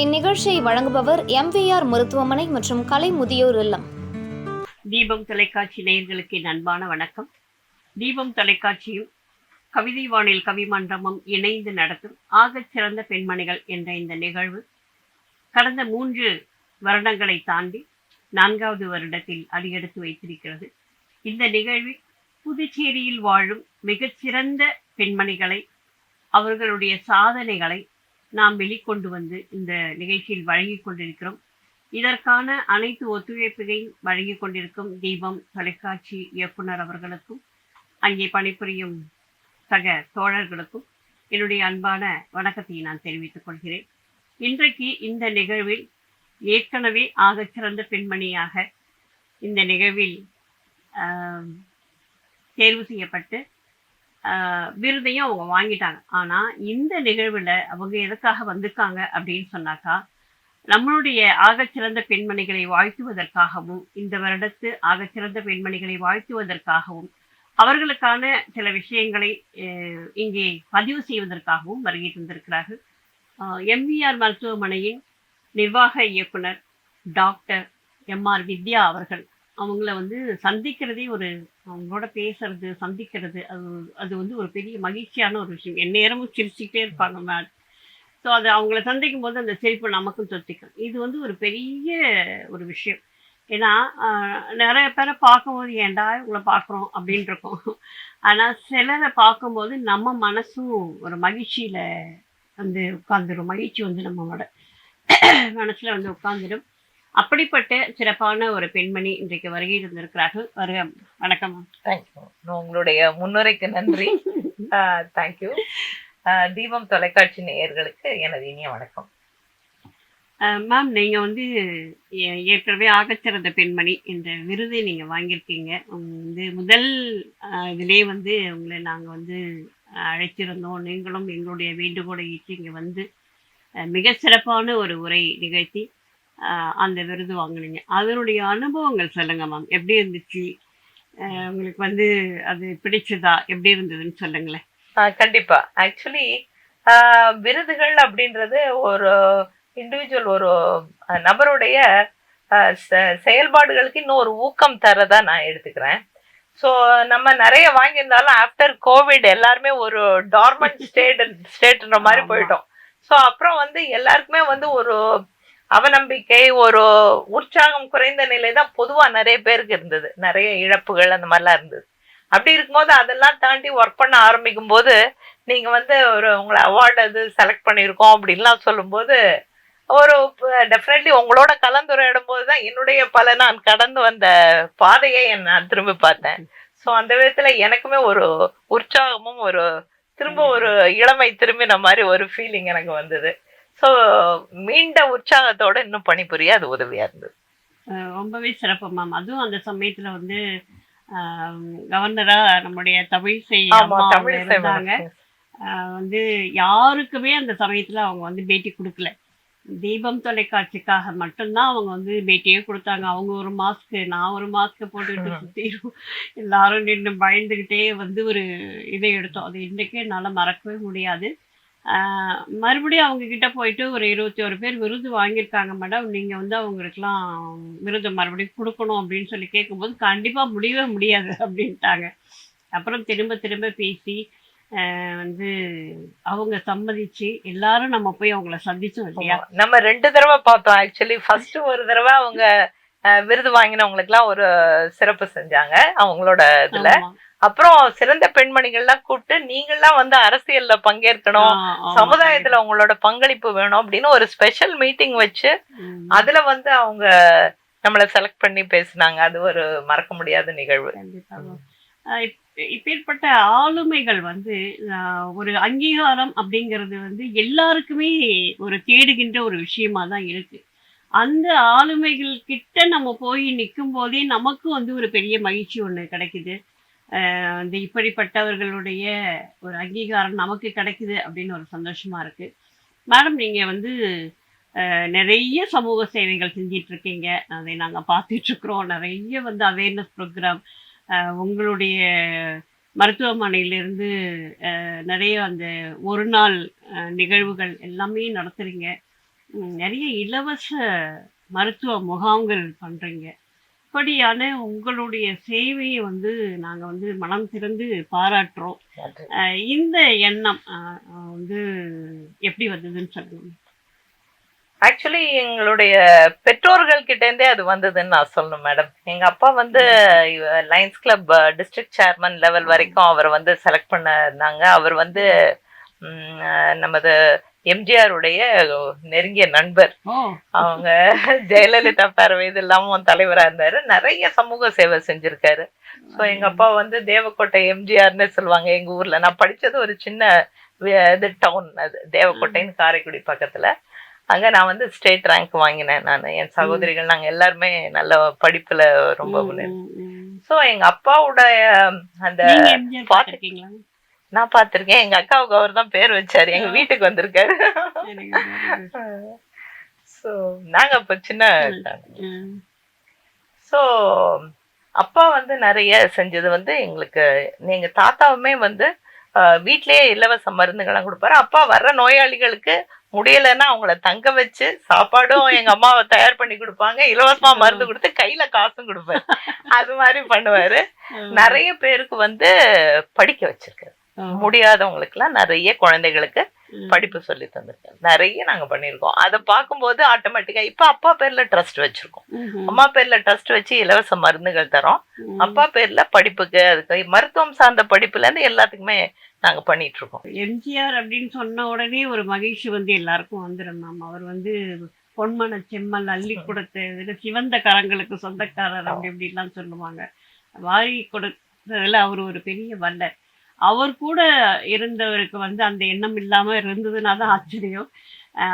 இந்நிகழ்ச்சியை வழங்குபவர் MVR மருத்துவமனை மற்றும் கலை முதியோர் இல்லம். தீபம் தொலைக்காட்சி நேயர்களுக்கு என் அன்பான வணக்கம். தீபம் தொலைக்காட்சியும் கவிதை வானில் கவிமன்றமும் இணைந்து நடத்தும் ஆகச் சிறந்த பெண்மணிகள் என்ற இந்த நிகழ்வு கடந்த 3 வருடங்களை தாண்டி 4வது வருடத்தில் அடியெடுத்து வைத்திருக்கிறது. இந்த நிகழ்வில் புதுச்சேரியில் வாழும் மிகச்சிறந்த பெண்மணிகளை, அவர்களுடைய சாதனைகளை நாம் வெளிக்கொண்டு வந்து இந்த நிகழ்ச்சியில் வழங்கிக் கொண்டிருக்கிறோம். இதற்கான அனைத்து ஒத்துழைப்பையும் வழங்கிக் கொண்டிருக்கும் தீபம் தொலைக்காட்சி இயக்குனர் அவர்களுக்கும், அங்கே பணிபுரியும் சக தோழர்களுக்கும் என்னுடைய அன்பான வணக்கத்தை நான் தெரிவித்துக் கொள்கிறேன். இன்றைக்கு இந்த நிகழ்வில் ஏற்கனவே ஆகச்சிறந்த பெண்மணியாக இந்த நிகழ்வில் தேர்வு செய்யப்பட்டு விருதையும் அவங்க வாங்கிட்டாங்க. ஆனால் இந்த நிகழ்வில் அவங்க எதுக்காக வந்திருக்காங்க அப்படின்னு சொன்னாக்கா, நம்மளுடைய ஆகச்சிறந்த பெண்மணிகளை வாழ்த்துவதற்காகவும், இந்த வருடத்து ஆகச்சிறந்த பெண்மணிகளை வாழ்த்துவதற்காகவும், அவர்களுக்கான சில விஷயங்களை இங்கே பதிவு செய்வதற்காகவும் வருகை தந்திருக்கிறார்கள். MVR மருத்துவமனையின் நிர்வாக இயக்குனர் டாக்டர் MR வித்யா அவர்கள். அவங்கள சந்திக்கிறதே அவங்களோட பேசுறது, சந்திக்கிறது, அது ஒரு பெரிய மகிழ்ச்சியான ஒரு விஷயம். எந்நேரமும் சிரிச்சுக்கிட்டே இருப்பாங்க மேடம். ஸோ அது அவங்கள சந்திக்கும் போது அந்த சிரிப்பு நமக்கும் தொத்திக்கும். இது ஒரு பெரிய ஒரு விஷயம். ஏன்னா நிறைய பேரை பார்க்கும்போது ஏன்டா இவங்களை பார்க்குறோம் அப்படின்னு இருக்கும். ஆனால் சிலரை பார்க்கும்போது நம்ம மனசும் ஒரு மகிழ்ச்சியில் உட்காந்துடும். மகிழ்ச்சி நம்மளோட மனசில் உட்காந்துடும். அப்படிப்பட்ட சிறப்பான ஒரு பெண்மணி இன்றைக்கு வருகை இருந்திருக்கிறார்கள். வணக்கம். தேங்க்யூ. உங்களுடைய முன்னுரைக்கு நன்றி. தேங்க்யூ. தீபம் தொலைக்காட்சி நேயர்களுக்கு எனது இனிய வணக்கம். மேம், நீங்கள் ஏற்கனவே ஆகச்சிறந்த பெண்மணி என்ற விருதை நீங்கள் வாங்கியிருக்கீங்க. முதல் இதிலே உங்களை நாங்கள் அழைச்சிருந்தோம். நீங்களும் எங்களுடைய வேண்டுகோளை ஏற்று இங்கே மிக சிறப்பான ஒரு உரை நிகழ்த்தி அந்த விருது வாங்கினீங்க. அதனுடைய அனுபவங்கள் சொல்லுங்க மேம். எப்படி இருந்துச்சு உங்களுக்கு? அது பிடிச்சதா? எப்படி இருந்ததுன்னு சொல்லுங்களேன். கண்டிப்பா. ஆக்சுவலி விருதுகள் அப்படின்றது ஒரு இண்டிவிஜுவல், ஒரு நபருடைய செயல்பாடுகளுக்கு இன்னும் ஒரு ஊக்கம் தரதா நான் எடுத்துக்கிறேன். ஸோ நம்ம நிறைய வாங்கியிருந்தாலும் ஆஃப்டர் கோவிட் எல்லாருமே ஒரு டார்மண்ட் ஸ்டேட்ன்ற மாதிரி போயிட்டோம். ஸோ அப்புறம் எல்லாருக்குமே ஒரு அவநம்பிக்கை, ஒரு உற்சாகம் குறைந்த நிலை தான் பொதுவாக நிறைய பேருக்கு இருந்தது. நிறைய இழப்புகள் அந்த மாதிரிலாம் இருந்தது. அப்படி இருக்கும்போது அதெல்லாம் தாண்டி ஒர்க் பண்ண ஆரம்பிக்கும் போது நீங்கள் உங்களை அவார்டு செலக்ட் பண்ணியிருக்கோம் அப்படின்லாம் சொல்லும்போது டெஃபினெட்லி உங்களோட கலந்துரையாடும் போது தான் என்னுடைய நான் கடந்து வந்த பாதையை நான் திரும்பி பார்த்தேன். ஸோ அந்த விதத்தில் எனக்குமே ஒரு உற்சாகமும் திரும்ப ஒரு இளமை திரும்பின மாதிரி ஒரு ஃபீலிங் எனக்கு வந்தது. ஸோ மீண்ட உற்சாகத்தோட இன்னும் பணிபுரிய அது உதவியா இருந்தது. ரொம்பவே சிறப்பு மேம். அதுவும் அந்த சமயத்துல கவர்னரா நம்முடைய தமிழிசை இருந்தாங்க. யாருக்குமே அந்த சமயத்துல அவங்க பேட்டி கொடுக்கல. தீபம் தொலைக்காட்சிக்காக மட்டும்தான் அவங்க பேட்டியே கொடுத்தாங்க. அவங்க ஒரு மாஸ்க், நான் ஒரு மாஸ்க் போட்டுக்கிட்டு சுத்திடும் எல்லாரும் நின்று பயந்துகிட்டே ஒரு இதை எடுத்தோம். அது இன்றைக்கே என்னால் மறக்கவே முடியாது. மறுபடியும் அவங்க கிட்ட போயிட்டு ஒரு 21 பேர் விருது வாங்கியிருக்காங்க மேடம், நீங்கள் அவங்களுக்கெல்லாம் விருது மறுபடியும் கொடுக்கணும் அப்படின்னு சொல்லி கேட்கும்போது கண்டிப்பாக முடியவே முடியாது அப்படின்ட்டாங்க. அப்புறம் திரும்ப பேசி அவங்க சம்மதிச்சு எல்லாரும் நம்ம போய் அவங்கள சந்திச்சோம் இல்லையா? நம்ம 2 தடவை பார்த்தோம். ஆக்சுவலி ஃபர்ஸ்ட் ஒரு தடவை அவங்க விருது வாங்கினவங்களுக்குலாம் ஒரு சிறப்பு செஞ்சாங்க அவங்களோட இதுல. அப்புறம் சிறந்த பெண்மணிகள்லாம் கூப்பிட்டு நீங்கள்லாம் அரசியல்ல பங்கேற்கணும், சமுதாயத்துல உங்களோட பங்களிப்பு வேணும் அப்படின்னு ஒரு ஸ்பெஷல் மீட்டிங் வச்சு அதுல அவங்க நம்மளை செலக்ட் பண்ணி பேசினாங்க. அது ஒரு மறக்க முடியாத நிகழ்வு. இப்பேற்பட்ட ஆளுமைகள் ஒரு அங்கீகாரம் அப்படிங்கிறது எல்லாருக்குமே ஒரு தேடுகின்ற ஒரு விஷயமா தான் இருக்கு. அந்த ஆளுமைகள் கிட்ட நம்ம போய் நிற்கும் போதே நமக்கு ஒரு பெரிய மகிழ்ச்சி ஒன்று கிடைக்குது. இப்படிப்பட்டவர்களுடைய ஒரு அங்கீகாரம் நமக்கு கிடைக்குது அப்படின்னு ஒரு சந்தோஷமா இருக்கு. மேடம், நீங்க நிறைய சமூக சேவைகள் செஞ்சிட்டு இருக்கீங்க. அதை நாங்கள் பார்த்துட்டு இருக்கிறோம். நிறைய அவேர்னஸ் ப்ரோக்ராம் உங்களுடைய மருத்துவமனையிலிருந்து நிறைய அந்த ஒரு நாள் நிகழ்வுகள் எல்லாமே நடத்துறீங்க. நிறைய இலவச மருத்துவ முகாம்கள் பண்றீங்க. அப்படியான உங்களுடைய சேவையை வந்து நாங்க வந்து மனம் திறந்து பாராட்டுறோம். நன்றி. இந்த எண்ணம் வந்து எப்படி வந்ததுன்னு சொல்லுங்க. ஆக்சுவலி எங்களுடைய பெற்றோர்கள் கிட்ட இருந்தே அது வந்ததுன்னு நான் சொல்லணும் மேடம். எங்க அப்பா வந்து Lions club district chairman level வரைக்கும் அவர் வந்து செலக்ட் பண்ணாங்க. அவர் வந்து நமது எம்ஜிஆர் உடைய நெருங்கிய நண்பர். அவங்க ஜெயலலிதா பேரவை இது இல்லாம தலைவரா இருந்தாரு. நிறைய சமூக சேவை செஞ்சிருக்காரு. ஸோ எங்க அப்பா வந்து தேவக்கோட்டை எம்ஜிஆர்னு சொல்லுவாங்க எங்க ஊர்ல. நான் படிச்சது ஒரு சின்ன இது டவுன், அது தேவக்கோட்டைன்னு காரைக்குடி பக்கத்துல. அங்க நான் வந்து ஸ்டேட் ரேங்க் வாங்கினேன். நான் என் சகோதரிகள் நாங்க எல்லாருமே நல்ல படிப்புல ரொம்ப ஸோ எங்க அப்பாவோட அந்த நான் பாத்திருக்கேன். எங்க அக்காவுக்கு அவர் தான் பேர் வச்சாரு. எங்க வீட்டுக்கு வந்திருக்காரு. ஸோ நாங்க இப்ப சின்ன ஸோ அப்பா வந்து நிறைய செஞ்சது வந்து எங்களுக்கு, எங்க தாத்தாவுமே வந்து வீட்லயே இலவச மருந்துகள்லாம் கொடுப்பாரு. அப்பா வர்ற நோயாளிகளுக்கு முடியலன்னா அவங்கள தங்க வச்சு சாப்பாடும் எங்க அம்மாவை தயார் பண்ணி கொடுப்பாங்க. இலவசமா மருந்து கொடுத்து கையில காசும் கொடுப்பாரு. அது மாதிரி பண்ணுவாரு. நிறைய பேருக்கு வந்து படிக்க வச்சிருக்காரு. முடியாதவங்களுக்கு எல்லாம் நிறைய குழந்தைகளுக்கு படிப்பு சொல்லி தந்திருக்காரு. நிறைய நாங்க பண்ணிருக்கோம். அதை பார்க்கும்போது ஆட்டோமேட்டிக்கா இப்ப அப்பா பேர்ல ட்ரஸ்ட் வச்சிருக்கோம். அம்மா பேர்ல ட்ரஸ்ட் வச்சு இலவச மருந்துகள் தரோம். அப்பா பேர்ல படிப்புக்கு, அதுக்கு மருத்துவம் சார்ந்த படிப்புல இருந்து எல்லாத்துக்குமே நாங்க பண்ணிட்டு இருக்கோம். எம்ஜிஆர் அப்படின்னு சொன்ன உடனே ஒரு மகிழ்ச்சி வந்து எல்லாருக்கும் வந்துடும். அவர் வந்து பொன்மன செம்மல் அள்ளி கொடுத்த சிவந்த கரங்களுக்கு சொந்தக்காரர் அப்படி இப்படிலாம் சொல்லுவாங்க. வாரி கொடுத்ததுல அவர் ஒரு பெரிய வல்லர். அவர் கூட இருந்தவருக்கு வந்து அந்த எண்ணம் இல்லாம இருந்ததுன்னா தான் ஆச்சரியம்.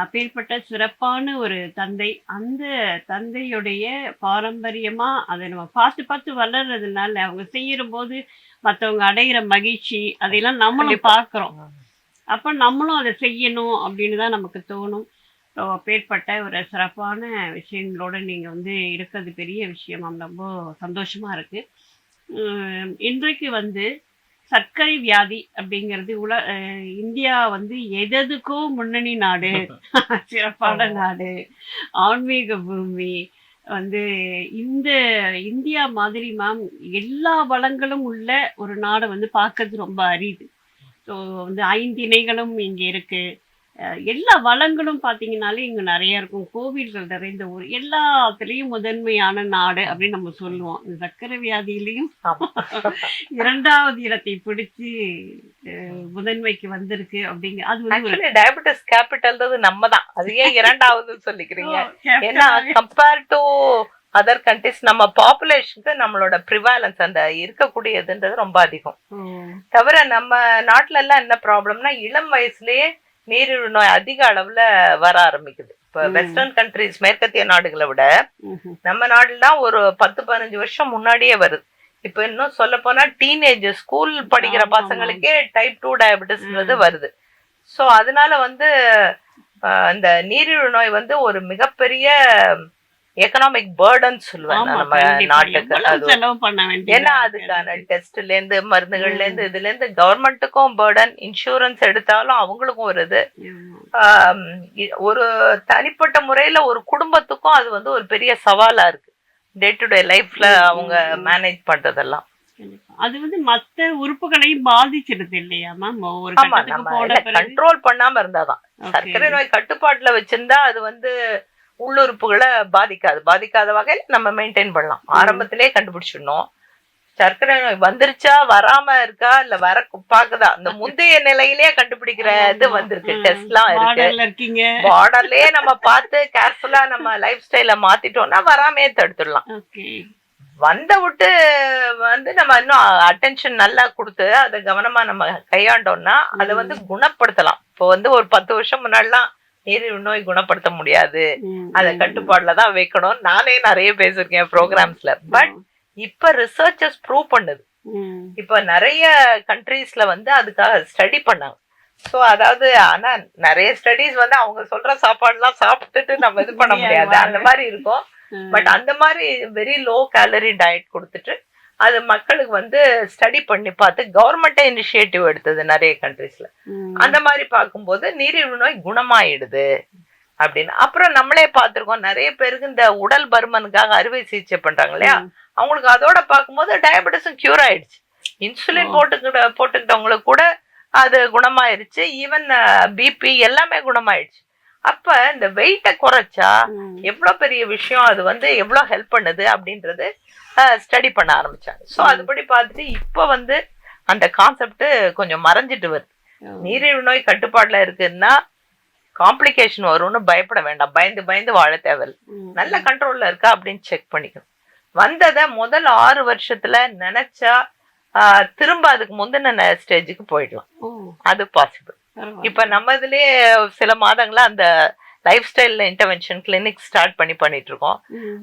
அப்பேற்பட்ட சிறப்பான ஒரு தந்தை. அந்த தந்தையுடைய பாரம்பரியமா அதை நம்ம பார்த்து பார்த்து வளர்றதுனால அவங்க செய்யற போது மற்றவங்க அடைகிற மகிழ்ச்சி அதையெல்லாம் நம்மளும் பார்க்குறோம். அப்போ நம்மளும் அதை செய்யணும் அப்படின்னு தான் நமக்கு தோணும். அப்பேற்பட்ட ஒரு சிறப்பான விஷயங்களோட நீங்க வந்து இருக்கிறது பெரிய விஷயம். ரொம்ப சந்தோஷமா இருக்கு. இன்றைக்கு வந்து சர்க்கரை வியாதி அப்படிங்கிறது இந்தியா வந்து எதுக்கோ முன்னணி நாடு, சிறப்பான நாடு, ஆன்மீக பூமி வந்து இந்த இந்தியா மாதிரி எல்லா வளங்களும் உள்ள ஒரு நாடை வந்து பார்க்கறது ரொம்ப அரிது. ஸோ வந்து 5 இணைகளும் இங்கே இருக்கு. எல்லா வளங்களும் பார்த்தீங்கன்னாலே இங்கே நிறைய இருக்கும். கோவில்கள் நிறைந்த ஊர், எல்லாத்துலேயும் முதன்மையான நாடு அப்படின்னு நம்ம சொல்லுவோம். இந்த சர்க்கரை வியாதியிலையும் 2வது இடத்தை பிடிச்சி முதன்மைக்கு வந்திருக்கு அப்படிங்க. அது வந்து டயபெட்டிஸ் கேபிட்டல் நம்ம தான். அது ஏன் 2வது சொல்லிக்கிறீங்க? ஏன்னா கம்பேர் டு அதர் கண்ட்ரிஸ் நம்ம பாப்புலேஷனுக்கு நம்மளோட ப்ரிவாலன்ஸ் அந்த இருக்கக்கூடியதுன்றது ரொம்ப அதிகம். தவிர நம்ம நாட்டுல எல்லாம் என்ன ப்ராப்ளம்னா இளம் வயசுலயே நீரிழிவு நோய் அதிக அளவுல வர ஆரம்பிக்குது. இப்ப வெஸ்டர்ன் கண்ட்ரிஸ், மேற்கத்திய நாடுகளை விட நம்ம நாடுல ஒரு 10-15 வருஷம் முன்னாடியே வருது. இப்ப இன்னும் சொல்ல போனா டீனேஜ் ஸ்கூல் படிக்கிற பசங்களுக்கே டைப் 2 டயபெட்டிஸ்ன்றது வருது. ஸோ அதனால வந்து அந்த நீரிழிவு நோய் வந்து ஒரு மிகப்பெரிய எக்கனாமிக் பர்டன் சொல்லுவேன் நம்ம நாட்டுக்கு. ஏன்னா அதுக்கான டெஸ்ட்ல இருந்து மருந்துகள்ல இருந்து இதுல இருந்து கவர்மெண்ட்டுக்கும் பர்டன், இன்சூரன்ஸ் எடுத்தாலும் அவங்களுக்கும் ஒரு இது, ஒரு தனிப்பட்ட முறையில ஒரு குடும்பத்துக்கும் அது வந்து ஒரு பெரிய சவாலா இருக்கு டே டு டே லைஃப்ல அவங்க மேனேஜ் பண்றதெல்லாம். அது வந்து மத்த உறுப்புகளையும் பாதிச்சிருது இல்லையா மேம்? கண்ட்ரோல் பண்ணாம இருந்தாதான். சர்க்கரை நோய் கட்டுப்பாட்டுல வச்சிருந்தா அது வந்து உள்ளுறுப்புகளை பாதிக்காத வகையில நம்ம மெயின்டைன் பண்ணலாம். ஆரம்பத்திலே கண்டுபிடிச்சிடணும். சர்க்கரை நோய் வந்துருச்சா, வராம இருக்கா, இல்ல வர பாக்குதா, அந்த முந்தைய நிலையிலேயே கண்டுபிடிக்கிற இது வந்திருக்கு. டெஸ்ட்லாம் இருக்கு. பார்டர்லயே நம்ம பார்த்து கேர்ஃபுல்லா நம்ம லைஃப் ஸ்டைல மாத்திட்டோம்னா வராமே தடுத்துடலாம். வந்த விட்டு வந்து நம்ம இன்னும் அட்டென்ஷன் நல்லா கொடுத்து அதை கவனமா நம்ம கையாண்டோம்னா அதை வந்து குணப்படுத்தலாம். இப்போ வந்து ஒரு 10 வருஷம் முன்னாடிலாம் நீரிழிவு நோய் குணப்படுத்த முடியாது, அதை கட்டுப்பாடுலதான் வைக்கணும் நானே நிறைய பேசிருக்கேன் ப்ரோக்ராம்ஸ்ல. பட் இப்ப ரிசர்ச்சர்ஸ் ப்ரூவ் பண்ணுது. இப்ப நிறைய கண்ட்ரீஸ்ல வந்து அதுக்காக ஸ்டடி பண்ணாங்க. சோ அதாவது ஆனா நிறைய ஸ்டடிஸ் வந்து அவங்க சொல்ற சாப்பாடு எல்லாம் சாப்பிட்டுட்டு நம்ம இது பண்ண முடியாது, அந்த மாதிரி இருக்கும். பட் அந்த மாதிரி வெரி லோ கேலரி டயட் கொடுத்துட்டு அது மக்களுக்கு வந்து ஸ்டடி பண்ணி பார்த்து கவர்மெண்டே இனிஷியேட்டிவ் எடுத்தது நிறைய கண்ட்ரீஸ்ல. அந்த மாதிரி பார்க்கும்போது நீரிழிவு நோய் குணமாயிடுது. அப்படின்னு. அப்புறம் நம்மளே பார்த்திருக்கோம் நிறைய பேருக்கு இந்த உடல் பருமனுக்காக அறுவை சிகிச்சை பண்றாங்க இல்லையா, அவங்களுக்கு அதோட பார்க்கும்போது டயபெட்டிஸும் கியூர் ஆயிடுச்சு. இன்சுலின் போட்டுக்கிட்டவங்களுக்கு கூட அது குணமாயிருச்சு. ஈவன் பிபி எல்லாமே குணமாயிடுச்சு. அப்ப இந்த வெயிட்டை குறைச்சா எவ்வளவு பெரிய விஷயம், அது வந்து எவ்வளவு ஹெல்ப் பண்ணுது அப்படின்றது ஸ்டடி பண்ண ஆரம்பிச்சாங்க. ஸோ அதுபடி பார்த்துட்டு இப்ப வந்து அந்த கான்செப்ட் கொஞ்சம் மறைஞ்சிட்டு வருது. நீரிழிவு நோய் கட்டுப்பாடுல இருக்குன்னா காம்ப்ளிகேஷன் வரும்னு பயப்பட வேண்டாம், பயந்து வாழ தேவையில்லை. நல்ல கண்ட்ரோல்ல இருக்கா அப்படின்னு செக் பண்ணிக்கணும். வந்ததை முதல் 6 வருஷத்துல நினைச்சா திரும்ப அதுக்கு முந்தின ஸ்டேஜுக்கு போயிடலாம். அது பாசிபிள். இப்ப நம்ம இதுலயே சில மாதங்களா அந்த life style intervention clinic start பண்ணிட்டு இருக்கோம்.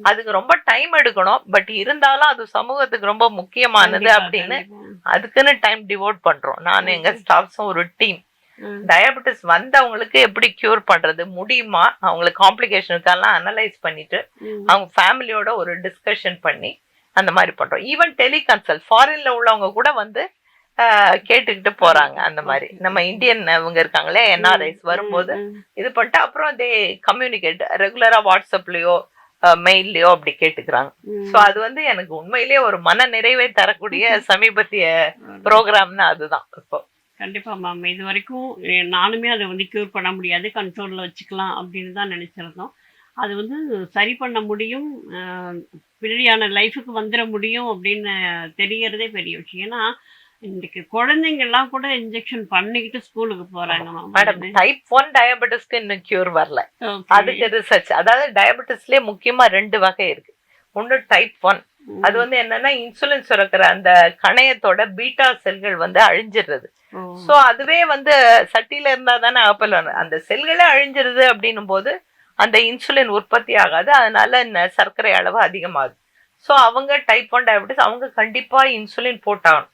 அதுக்கு ரொம்ப டைம் எடுக்கணும், பட் இருந்தாலும் அது சமூகத்துக்கு ரொம்ப முக்கியமானது அப்படின்னு அதுக்குன்னு டைம் டிவோட் பண்றோம். நான் எங்க ஸ்டாஃப்ஸும் ஒரு டீம். டயபெட்டிஸ் வந்தவங்களுக்கு எப்படி கியூர் பண்றது முடியுமா, அவங்களுக்கு காம்ப்ளிகேஷனுக்கெல்லாம் அனலைஸ் பண்ணிட்டு அவங்க ஃபேமிலியோட ஒரு டிஸ்கஷன் பண்ணி அந்த மாதிரி பண்றோம். ஈவன் டெலிகன்சல்ட் ஃபாரின்ல உள்ளவங்க கூட வந்து கேட்டுக்கிட்டு போறாங்க. அந்த மாதிரி நம்ம இந்தியன் இவங்க இருக்காங்களே என்ஆர்ஐஸ் வரும்போது இது பண்ணிட்டு அப்புறம் தே கம்யூனிகேட் ரெகுலரா வாட்ஸ்அப்லயோ மெயில்லயோ அப்படி கேட்டுக்கிறாங்க. ஸோ அது வந்து எனக்கு உண்மையிலேயே ஒரு மன நிறைவை தரக்கூடிய சமீபத்திய ப்ரோக்ராம்னா அதுதான். இப்போ கண்டிப்பா மேம், இது வரைக்கும் நானுமே அதை வந்து கியூர் பண்ண முடியாது, கண்ட்ரோல்ல வச்சுக்கலாம் அப்படின்னு தான் நினைச்சிருந்தோம். அது வந்து சரி பண்ண முடியும், பின்னாடியான லைஃபுக்கு வந்துட முடியும் அப்படின்னு தெரியறதே பெரிய விஷயம். ஏன்னா இன்னைக்கு குழந்தைங்கெல்லாம் கூட இன்ஜெக்ஷன் பண்ணிக்கிட்டு ஸ்கூலுக்கு போறாங்க மேடம். டைப் 1 டயபெட்டிஸ்க்கு இன்னும் கியூர் வரல. அதுக்கு ரிசர்ச், அதாவது டயபெட்டிஸ்லயே முக்கியமா 2 வகை இருக்கு. ஒன்று டைப் 1, அது வந்து என்னன்னா இன்சுலின் சுரக்கிற அந்த கணையத்தோட பீட்டா செல்கள் வந்து அழிஞ்சிடுறது. சோ அதுவே வந்து சட்டியில இருந்தா தானே ஆப்பிள் அந்த செல்களே அழிஞ்சிருது அப்படின்னும் போது அந்த இன்சுலின் உற்பத்தி ஆகாது, அதனால சர்க்கரை அளவு அதிகமாகுது. ஸோ அவங்க டைப் 1 டயபெட்டிஸ் அவங்க கண்டிப்பா இன்சுலின் போட்டாகணும்.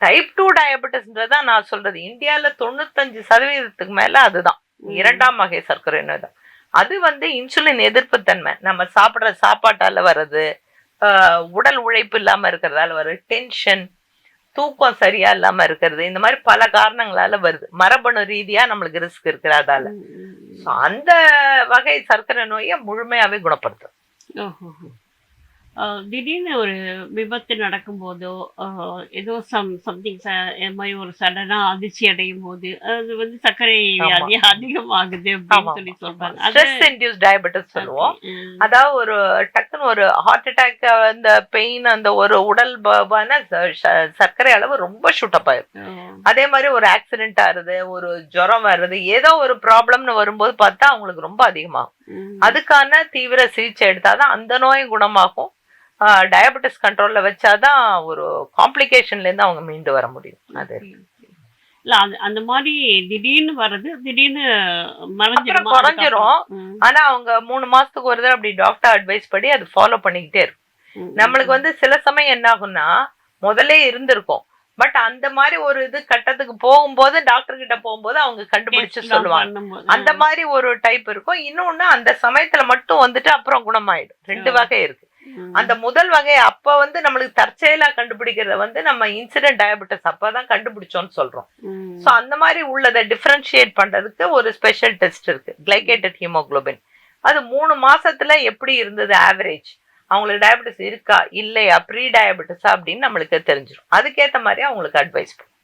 டைப் 2 டயபெட்டிஸ்ன்றதான் நான் சொல்றது. இந்தியால 95% மேல அதுதான் 2ஆம் வகை சர்க்கரை நோய் தான். அது வந்து இன்சுலின் எதிர்ப்பு தன்மை, நம்ம சாப்பிடுற சாப்பாட்டால வர்றது, உடல் உழைப்பு இல்லாம இருக்கிறதால வர்றது, டென்ஷன், தூக்கம் சரியா இல்லாம இருக்கிறது, இந்த மாதிரி பல காரணங்களால வருது. மரபணு ரீதியா நம்மளுக்கு ரிஸ்க் இருக்கிறதால அந்த வகை சர்க்கரை நோயை முழுமையாவே குணப்படுத்தும். திடீர்னு ஒரு விபத்து நடக்கும்போதோ ஏதோ சம்திங் மாதிரி ஒரு சடனா அதிர்ச்சி அடையும் போது அது வந்து சர்க்கரை வியாதி அதிகமாகுது அப்படின்னு சொல்லி சொல்றாங்க. ஸ்ட்ரெஸ் இன்டியூஸ் டயபெட்டிஸ் சொல்லுவோம். அதாவது ஒரு டக்குன்னு ஒரு ஹார்ட் அட்டாக், அந்த பெயின், அந்த ஒரு உடல் சர்க்கரை அளவு ரொம்ப ஷூட்டப் ஆயிரும். அதே மாதிரி ஒரு ஆக்சிடென்ட் ஆகுது, ஒரு ஜுரம் வர்றது, ஏதோ ஒரு ப்ராப்ளம்னு வரும்போது பார்த்தா அவங்களுக்கு ரொம்ப அதிகமாகும். அதுக்கான தீவிர சிகிச்சை எடுத்தாதான் அந்த நோயும் குணமாகும். டயபெட்டிஸ் கண்ட்ரோல்ல வச்சாதான் ஒரு காம்ப்ளிகேஷன்ல இருந்து அவங்க மீண்டு வர முடியும். அது இல்ல அந்த மாதிரி திடீர்னு வர்றது திடீர்னு குறைஞ்சிரும். ஆனா அவங்க 3 மாசத்துக்கு ஒரு தடவை அப்படி டாக்டர் அட்வைஸ் படி அது ஃபாலோ பண்ணிக்கிட்டே இருக்கும். நம்மளுக்கு வந்து சில சமயம் என்ன ஆகும்னா முதல்ல இருந்திருக்கும், பட் அந்த மாதிரி ஒரு இது கட்டத்துக்கு போகும்போது டாக்டர் கிட்ட போகும்போது அவங்க கண்டுபிடிச்சு சொல்லுவாங்க. அந்த மாதிரி ஒரு டைப் இருக்கும். இன்னொன்னு அந்த சமயத்துல மட்டும் வந்துட்டு அப்புறம் குணமாயிடும். 2 வகை இருக்கு. அந்த முதல் வகை அப்ப வந்து நம்மளுக்கு தற்செயலா கண்டுபிடிக்கிறத வந்து நம்ம இன்சிடென்ட் டயபெட்டிஸ் அப்பதான் கண்டுபிடிச்சோம்னு சொல்றோம். சோ அந்த மாதிரி உள்ளதை டிஃபரன்ஷியேட் பண்றதுக்கு ஒரு ஸ்பெஷல் டெஸ்ட் இருக்கு, கிளைகேட்டட் ஹீமோகுளோபின். அது 3 மாசத்துல எப்படி இருந்தது ஆவரேஜ், அவங்களுக்கு டயபெட்டிஸ் இருக்கா இல்லையா, ப்ரீ டயபெட்டிஸா அப்படின்னு நம்மளுக்கு தெரிஞ்சிடும். அதுக்கேற்ற மாதிரி அவங்களுக்கு அட்வைஸ் பண்ணும்.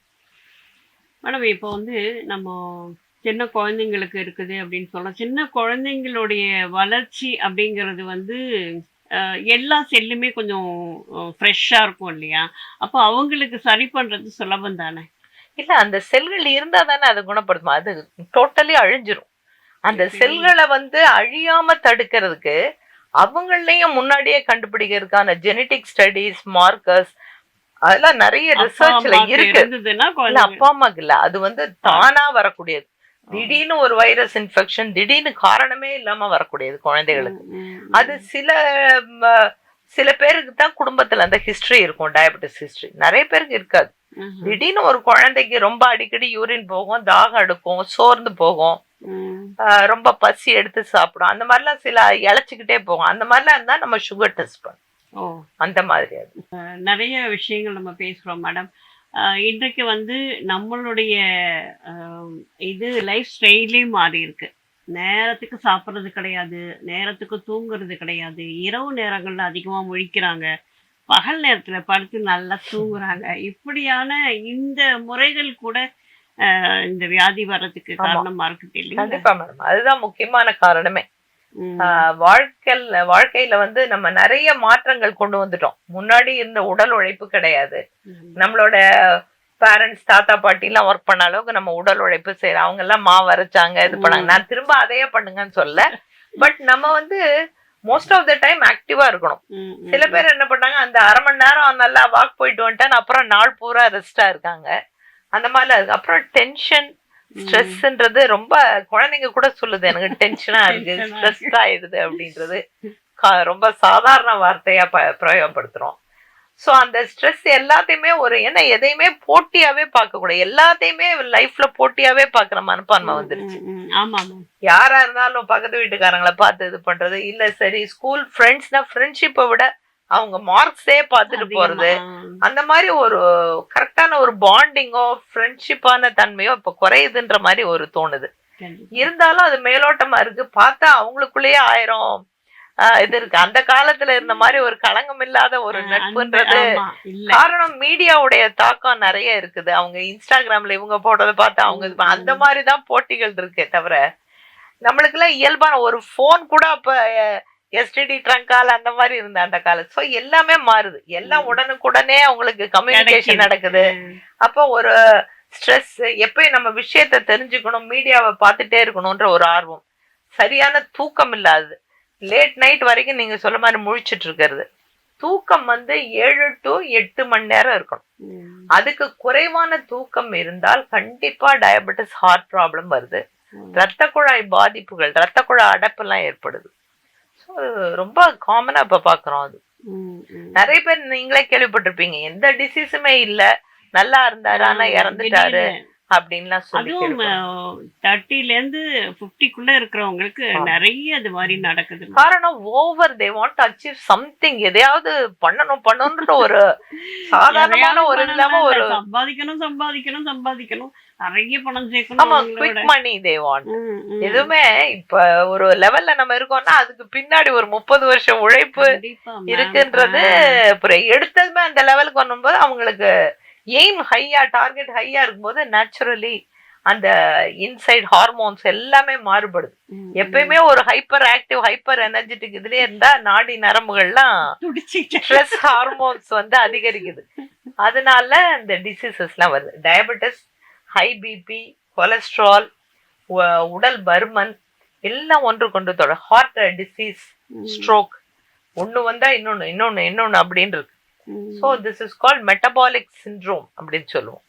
மேடம் இப்போ வந்து நம்ம சின்ன குழந்தைங்களுக்கு இருக்குது அப்படின்னு சொல்லலாம். சின்ன குழந்தைங்களுடைய வளர்ச்சி அப்படிங்கிறது வந்து எல்லா செல்லுமே கொஞ்சம் ஃப்ரெஷ்ஷாக இருக்கும் இல்லையா, அப்போ அவங்களுக்கு சரி பண்ணுறது சுலபம் தானே? இல்லை, அந்த செல்கள் இருந்தால் தானே அதை குணப்படுத்துமா, அது டோட்டலி அழிஞ்சிரும். அந்த செல்களை வந்து அழியாம தடுக்கிறதுக்கு அவங்களையும் முன்னாடியே கண்டுபிடிக்கிறதுக்கான ஜெனட்டிக் ஸ்டடிஸ், மார்க்கர்ஸ், அதெல்லாம் நிறைய ரிசர்ச்ல இருக்கு. அப்பா அம்மாக்கு இல்ல, அது வந்து தானா வரக்கூடியது. திடீர்னு ஒரு வைரஸ் இன்ஃபெக்ஷன் திடீர்னு காரணமே இல்லாம வரக்கூடியது குழந்தைகளுக்கு. அது சில பேருக்கு தான் குடும்பத்துல அந்த ஹிஸ்டரி இருக்கும், டயபெட்டிஸ் ஹிஸ்டரி. நிறைய பேருக்கு இருக்காது. திடீர்னு ஒரு குழந்தைக்கு ரொம்ப அடிக்கடி யூரின் போகும், தாகம் எடுக்கும், சோர்ந்து போகும், ரொம்ப பசி எடுத்து சாப்பிடும், அந்த மாதிரிலாம் சில இழைச்சிக்கிட்டே போகும். அந்த மாதிரிலாம் இருந்தா நம்ம சுகர் டெஸ்ட் பண்ணுவோம். அந்த மாதிரி நிறைய விஷயங்கள் நம்ம பேசுறோம் மேடம். இன்றைக்கு வந்து நம்மளுடைய இது லைஃப் ஸ்டைலே மாறி இருக்கு. நேரத்துக்கு சாப்பிட்றது கிடையாது, நேரத்துக்கு தூங்குறது கிடையாது, இரவு நேரங்கள்ல அதிகமா முழிக்கிறாங்க, பகல் நேரத்துல படுத்து நல்லா தூங்குறாங்க. இப்படியான இந்த முறைகள் கூட இந்த வியாதி வர்றதுக்கு ஆமா காரணமா இருக்குது இல்லைங்களா? கண்டிப்பா மேடம், அதுதான் முக்கியமான காரணமே. ம். வாழ்க்கையில வந்து நம்ம நிறைய மாற்றங்கள் கொண்டு வந்துட்டோம். முன்னாடி இருந்த உடல் உழைப்பு கிடையாது. ம். நம்மளோட பேரண்ட்ஸ் தாத்தா பாட்டி எல்லாம் ஒர்க் பண்ண அளவுக்கு நம்ம உடல் உழைப்பு செய்யறோம். அவங்க எல்லாம் மாவு அரைச்சாங்க, இது பண்ணாங்க. ம். நான் திரும்ப அதையே பண்ணுங்கன்னு சொல்ல, பட் நம்ம வந்து மோஸ்ட் ஆஃப் த டைம் ஆக்டிவா இருக்கணும். ம். சில ம். பேர் என்ன பண்ணாங்க, அந்த 1/2 மணி நேரம் நல்லா வாக் போயிட்டு வந்துட்டேன், அப்புறம் நாள் பூரா ரெஸ்டா இருக்காங்க. அந்த மாதிரிலாம் இருக்கு. அப்புறம் டென்ஷன் ம். ஸ்ட்ரெஸ்ன்றது ரொம்ப, குழந்தைங்க கூட சொல்லுது எனக்கு டென்ஷனா இருக்கு, டென்ஷனா ஸ்ட்ரெஸ் இருக்கு. ஆயிடுது அப்படின்றது ரொம்ப சாதாரண வார்த்தையா பிரயோகப்படுத்துறோம். சோ அந்த ஸ்ட்ரெஸ் எல்லாத்தையுமே என்ன எதையுமே போட்டியாவே பார்க்க கூடாது. எல்லாத்தையுமே லைஃப்ல போட்டியாவே பாக்குற மனப்பான்மை ம். வந்துருச்சு. ம். ம். ஆமா மேம். யாரா இருந்தாலும் பக்கத்து வீட்டுக்காரங்களை பார்த்து இது பண்றது இல்ல. சரி, ஸ்கூல் ஃப்ரெண்ட்ஸ்னா ஃப்ரெண்ட்ஷிப்பை விட அவங்க மார்க்ஸே பார்த்துட்டு அதிகமா. போறது, அந்த மாதிரி ஒரு கரெக்டான ஒரு பாண்டிங்கோ ஃப்ரெண்ட்ஷிப்பான தன்மையோ இப்ப குறையுதுன்ற மாதிரி ஒரு தோணுது. கண்டிப்பா. இருந்தாலும் அது மேலோட்டமா இருக்கு. பார்த்தா அவங்களுக்குள்ளேயே 1000 இது இருக்கு. அந்த காலத்துல இருந்த மாதிரி ஒரு களங்கம் இல்லாத ஒரு அந்த நட்புன்றது ஆமா இல்ல. காரணம் மீடியாவுடைய தாக்கம் நிறைய இருக்குது. அவங்க இன்ஸ்டாகிராம்ல இவங்க போடுறத பார்த்து அவங்க ம். அந்த ம். மாதிரிதான் போட்டிகள் இருக்கே தவிர, நம்மளுக்கு எல்லாம் இயல்பான ஒரு போன் கூட அப்ப எஸ்டிடி ட்ரங்கால் அந்த மாதிரி இருந்த அந்த காலம். சோ எல்லாமே மாறுது. எல்லாம் ம். உடனுக்குடனே அவங்களுக்கு கம்யூனிகேஷன் கிடைக்குது. நடக்குது. அப்போ ஒரு ஸ்ட்ரெஸ், எப்பயும் நம்ம விஷயத்த தெரிஞ்சுக்கணும், மீடியாவை பார்த்துட்டே இருக்கணும்ன்ற ஒரு ஆர்வம், சரியான தூக்கம் இல்லாது, லேட் நைட் வரைக்கும் நீங்க சொல்ல மாதிரி முழிச்சிட்டு இருக்கிறது. தூக்கம் வந்து 7 to 8 மணி நேரம் இருக்கணும். ம். அதுக்கு குறைவான தூக்கம் இருந்தால் கண்டிப்பா டயபெட்டிஸ், ஹார்ட் ப்ராப்ளம் வருது, ம். ரத்த குழாய் பாதிப்புகள், ரத்த குழாய் அடைப்பு எல்லாம் ஏற்படுது. So, ரொம்ப காமனா இப்ப பாக்குறோம் அது. ம். ம். நிறைய பேர் நீங்களே கேள்விப்பட்டிருப்பீங்க, எந்த டிசீஸுமே இல்ல, நல்லா இருந்தாரு ஆனா இறந்துட்டாரு திடீர்னு அப்படின்லாம் சொல்லி அதுவும் கேள்விப்படுறோம். 30ல இருந்து 50க்குள்ள இருக்கிறவங்களுக்கு ஆமா. நிறைய அது மாதிரி நடக்குது. காரணம் over, they want to achieve something, எதையாவது பண்ணணும்ன்ற ஒரு சாதாரணமான எதையாவது ஒரு இல்லாம பண்ணணும்னா ஒரு இல்ல, சம்பாதிக்கணும் சம்பாதிக்கணும் சம்பாதிக்கணும், நிறைய பணம் சேர்க்கணும் ஆமா அவங்களோட. Quick money they want. ம். ம். எதுவுமே இப்ப ஒரு லெவல்ல நம்ம இருக்கோம்னா அதுக்கு பின்னாடி ஒரு 30 வருஷம் உழைப்பு கண்டிப்பா மேம். இருக்குன்றது. அப்புறம் எடுத்ததுமே அந்த லெவலுக்கு வரும்போது அவங்களுக்கு எய்ம் ஹையா, டார்கெட் ஹையா இருக்கும்போது நேச்சுரலி அந்த இன்சைட் ஹார்மோன்ஸ் எல்லாமே மாறுபடுது. எப்பயுமே ஒரு ஹைப்பர் ஆக்டிவ், ஹைப்பர் எனர்ஜெட்டிக் இதுலயே இருந்தா நாடி நரம்புகள்லாம் துடிச்சிட்டு ஸ்ட்ரெஸ் ஹார்மோன்ஸ் வந்து அதிகரிக்குது. அதனால இந்த டிசீசஸ் எல்லாம் வருது. டயபெட்டிஸ், ஹை பிபி, கொலஸ்ட்ரால், உடல் பருமன் எல்லாம் ஒன்று கொண்டு தொடர், ஹார்ட் டிசீஸ், ஸ்ட்ரோக், ஒண்ணு வந்தா இன்னொன்னு இன்னொன்னு இன்னொன்னு அப்படின்னு இருக்கு. So this is called metabolic syndrome அப்படின்னு சொல்லுவோம்.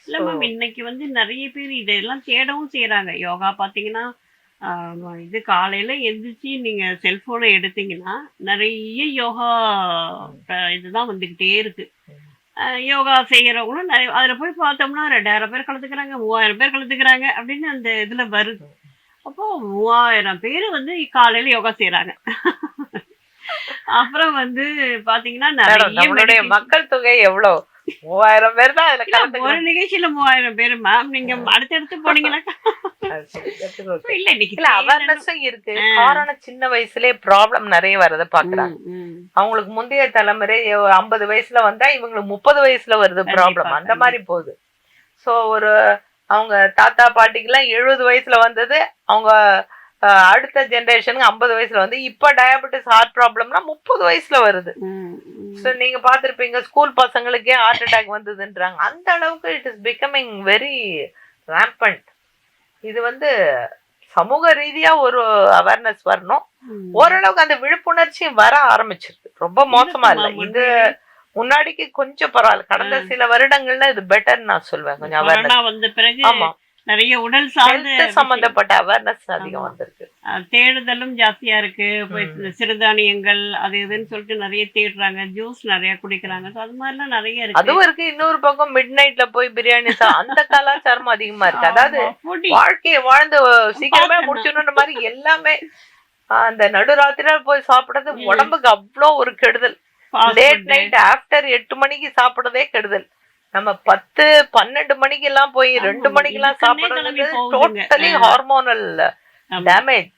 இல்ல மேம், இன்னைக்கு வந்து நிறைய பேர் இதெல்லாம் தேடவும் செய்யறாங்க. யோகா பாத்தீங்கன்னா இது காலையில எந்திரிச்சு நீங்க செல்போனை எடுத்தீங்கன்னா நிறைய யோகா இதுதான் வந்துகிட்டே இருக்கு. யோகா செய்யறவங்களும் நிறைய அதுல போய் பார்த்தோம்னா 2000 பேர் கலந்துக்கிறாங்க, 3000 பேர் கலந்துக்கிறாங்க அப்படின்னு அந்த இதுல வருது. அப்போ 3000 பேர் வந்து காலையில யோகா செய்யறாங்க. அப்புறம் வந்து பாத்தீங்கன்னா நிறைய நம்மளுடைய மக்கள் தொகை எவ்வளவு, 3000 பேர் தான் அதுல ஒரு கலந்துக்கிறாங்க. நிகழ்ச்சியில 3000 பேர் மேம். நீங்க அடுத்தடுத்து போனீங்கன்னா இல்ல இன்னைக்கு இல்ல அவேர்னஸும் இருக்கு. காரணம் சின்ன வயசுலயே ப்ராப்ளம் நிறைய வரத பாக்குறாங்க. அவங்களுக்கு முந்தைய தலைமுறை 50 வயசுல வந்தா இவங்களுக்கு 30 வயசுல வருது ப்ராப்ளம், அந்த மாதிரி போகுது. சோ ஒரு அவங்க தாத்தா பாட்டிக்கு எல்லாம் 70 வயசுல வந்தது, அவங்க அடுத்த ஜெனரேஷனுக்கு 50 வயசுல வந்து இப்ப டயபெட்டிஸ், ஹார்ட் ப்ராப்ளம்னா 30 வயசுல வருது. சோ நீங்க பாத்திருப்பீங்க ஸ்கூல் பசங்களுக்கே ஹார்ட் அட்டாக் வந்ததுன்றாங்க. அந்த அளவுக்கு இட் இஸ் பிகமிங் வெரி ராம்பண்ட். இது வந்து சமூக ரீதியா ஒரு அவேர்னஸ் வரணும். ஓரளவுக்கு அந்த விழிப்புணர்ச்சி வர ஆரம்பிச்சிருக்கு. ரொம்ப மோசமா இல்ல இது, முன்னாடிக்கு கொஞ்சம் பரவாயில்ல. கடந்த சில வருடங்கள்ல இது பெட்டர் நான் சொல்வேன். கொஞ்சம் அவேர்னஸ் வந்த பிறகு ஆமா நிறைய உடல் சார்ந்த சம்பந்தப்பட்ட அவேர்னஸ் அதிகம் வந்திருக்கு. தேடுதலும் ஜாஸ்தியா இருக்கு. சிறுதானியங்கள் அது இதுன்னு சொல்லிட்டு நிறைய தேடுறாங்க, ஜூஸ் நிறைய குடிக்கிறாங்க. அது மாதிரிலாம் நிறைய இருக்கு. அதுவும் இருக்கு. இன்னொரு பக்கம் மிட் நைட்ல போய் பிரியாணி அந்த கலாச்சாரம் அதிகமா இருக்கு. அதாவது வாழ்க்கையை வாழ்ந்து சீக்கிரமே முடிச்சுன்ற மாதிரி எல்லாமே அந்த நடுராத்திரில போய் சாப்பிடுறது உடம்புக்கு அவ்வளோ ஒரு கெடுதல். லேட் நைட் ஆஃப்டர் 8 மணிக்கு சாப்பிடுறதே கெடுதல். நம்ம 10-12 மணிக்கு எல்லாம் போய் 2 மணிக்கு எல்லாம் சாப்பிடுறது டோட்டலி ஹார்மோனல் டேமேஜ்.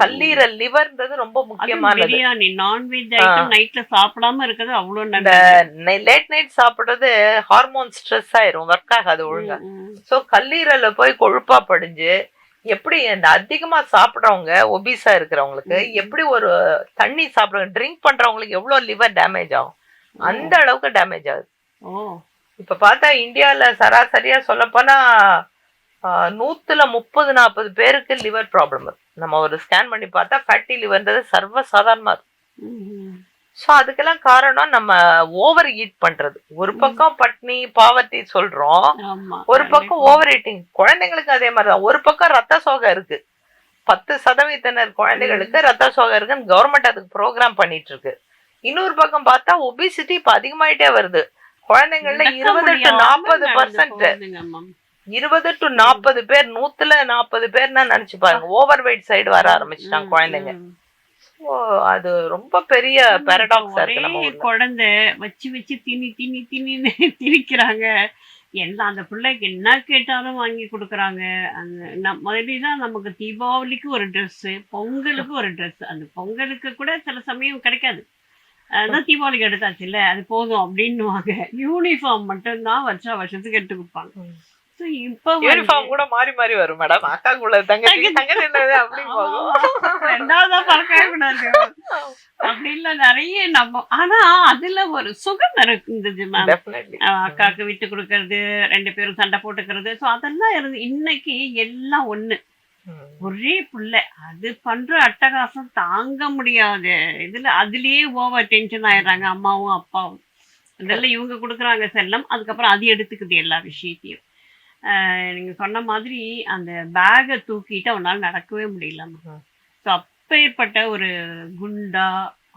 கல்லீரல் லிவர்ன்றது ரொம்ப முக்கியமானது. பிரியாணி நான்வெஜ் ஐட்டம் நைட்ல சாப்பிடாம இருக்கிறது அவ்வளவு நல்லது. லேட் நைட் சாப்பிடுறது ஹார்மோன் ஸ்ட்ரெஸ் ஆயிரும், ஒர்க் ஆகாது ஒழுங்கா. சோ கல்லீரல்ல போய் கொழுப்பா படிஞ்சு எப்படி இந்த அதிகமா சாப்பிடுறவங்க ஒபிஸா இருக்கிறவங்களுக்கு எப்படி ஒரு தண்ணி சாப்பிடுறவங்க ட்ரிங்க் பண்றவங்களுக்கு எவ்வளவு லிவர் டேமேஜ் ஆகும், அந்த அளவுக்கு டேமேஜ் ஆகுது. இப்ப பார்த்தா இந்தியால சராசரியா சொல்ல போனா 130-40 பேருக்கு லிவர் ப்ராப்ளம் இருக்கு. நம்ம ஒரு ஸ்கேன் பண்ணி பார்த்தா ஃபேட்டி லிவர்ன்றது சர்வ சாதாரணமா இருக்கு. ஸோ அதுக்கெல்லாம் காரணம் நம்ம ஓவர் ஈட் பண்றது. ஒரு பக்கம் பட்னி பாவர்ட்டி சொல்றோம், ஒரு பக்கம் ஓவர் ஈட்டிங். குழந்தைங்களுக்கு அதே மாதிரிதான். ஒரு பக்கம் ரத்த சோகை இருக்கு, 10% குழந்தைகளுக்கு ரத்த சோகை இருக்குன்னு கவர்மெண்ட் அதுக்கு ப்ரோக்ராம் பண்ணிட்டு இருக்கு. இன்னொரு பக்கம் பார்த்தா ஒபிசிட்டி இப்ப அதிகமாயிட்டே வருது குழந்தைங்கள்ல. 20-40%, 20-40 பேர், 140 பேர்னா நினைச்சு பாருங்க. ஓவர் வெயிட் சைடு வர ஆரம்பிச்சுட்டாங்க குழந்தைங்க. அது ரொம்ப பெரிய பாரடாக்ஸா இருக்கு. நம்ம குழந்தை வச்சு வச்சு திணின்னு திணிக்கிறாங்க. எல்லாம் அந்த பிள்ளைக்கு என்ன கேட்டாலும் வாங்கி கொடுக்குறாங்க. அந்த முதலாம் நமக்கு தீபாவளிக்கு ஒரு ட்ரெஸ்ஸு, பொங்கலுக்கு ஒரு ட்ரெஸ். அந்த பொங்கலுக்கு கூட சில சமயம் கிடைக்காது, அதான் தீபாவளிக்கு எடுத்தாச்சு இல்ல அது போதும் அப்படின்னுவாங்க. யூனிஃபார்ம் மட்டும்தான் வருஷத்துக்கு எடுத்து கொடுப்பாங்க. இப்ப யூனிஃபார்ம் கூட மாறி மாறி வரும் மேடம். அக்காக்குள்ள தங்கச்சி ரெண்டாவதா பறக்கவே கூடாது அப்படி இல்ல நிறைய நம்ம. ஆனா அதுல ஒரு சுகம் இருந்தது மேம். அக்காவுக்கு விட்டு கொடுக்கறது, 2 பேரும் சண்டை போட்டுக்கிறது, சோ அதெல்லாம் இருந்து. இன்னைக்கு எல்லாம் ஒண்ணு, ஒரே புள்ள. அது பண்ற அட்டகாசம் தாங்க முடியாது. அதுலயே ஓவர் டென்ஷன் ஆயிடுறாங்க அம்மாவும் அப்பாவும். இதெல்லாம் இவங்க கொடுக்குறாங்க செல்லம், அதுக்கப்புறம் அது எடுத்துக்குது எல்லா விஷயத்தையும். நீங்க சொன்ன மாதிரி அந்த பேகை தூக்கிட்டு அவனால நடக்கவே முடியலம்மா. ஸோ அப்பேற்பட்ட ஒரு குண்டா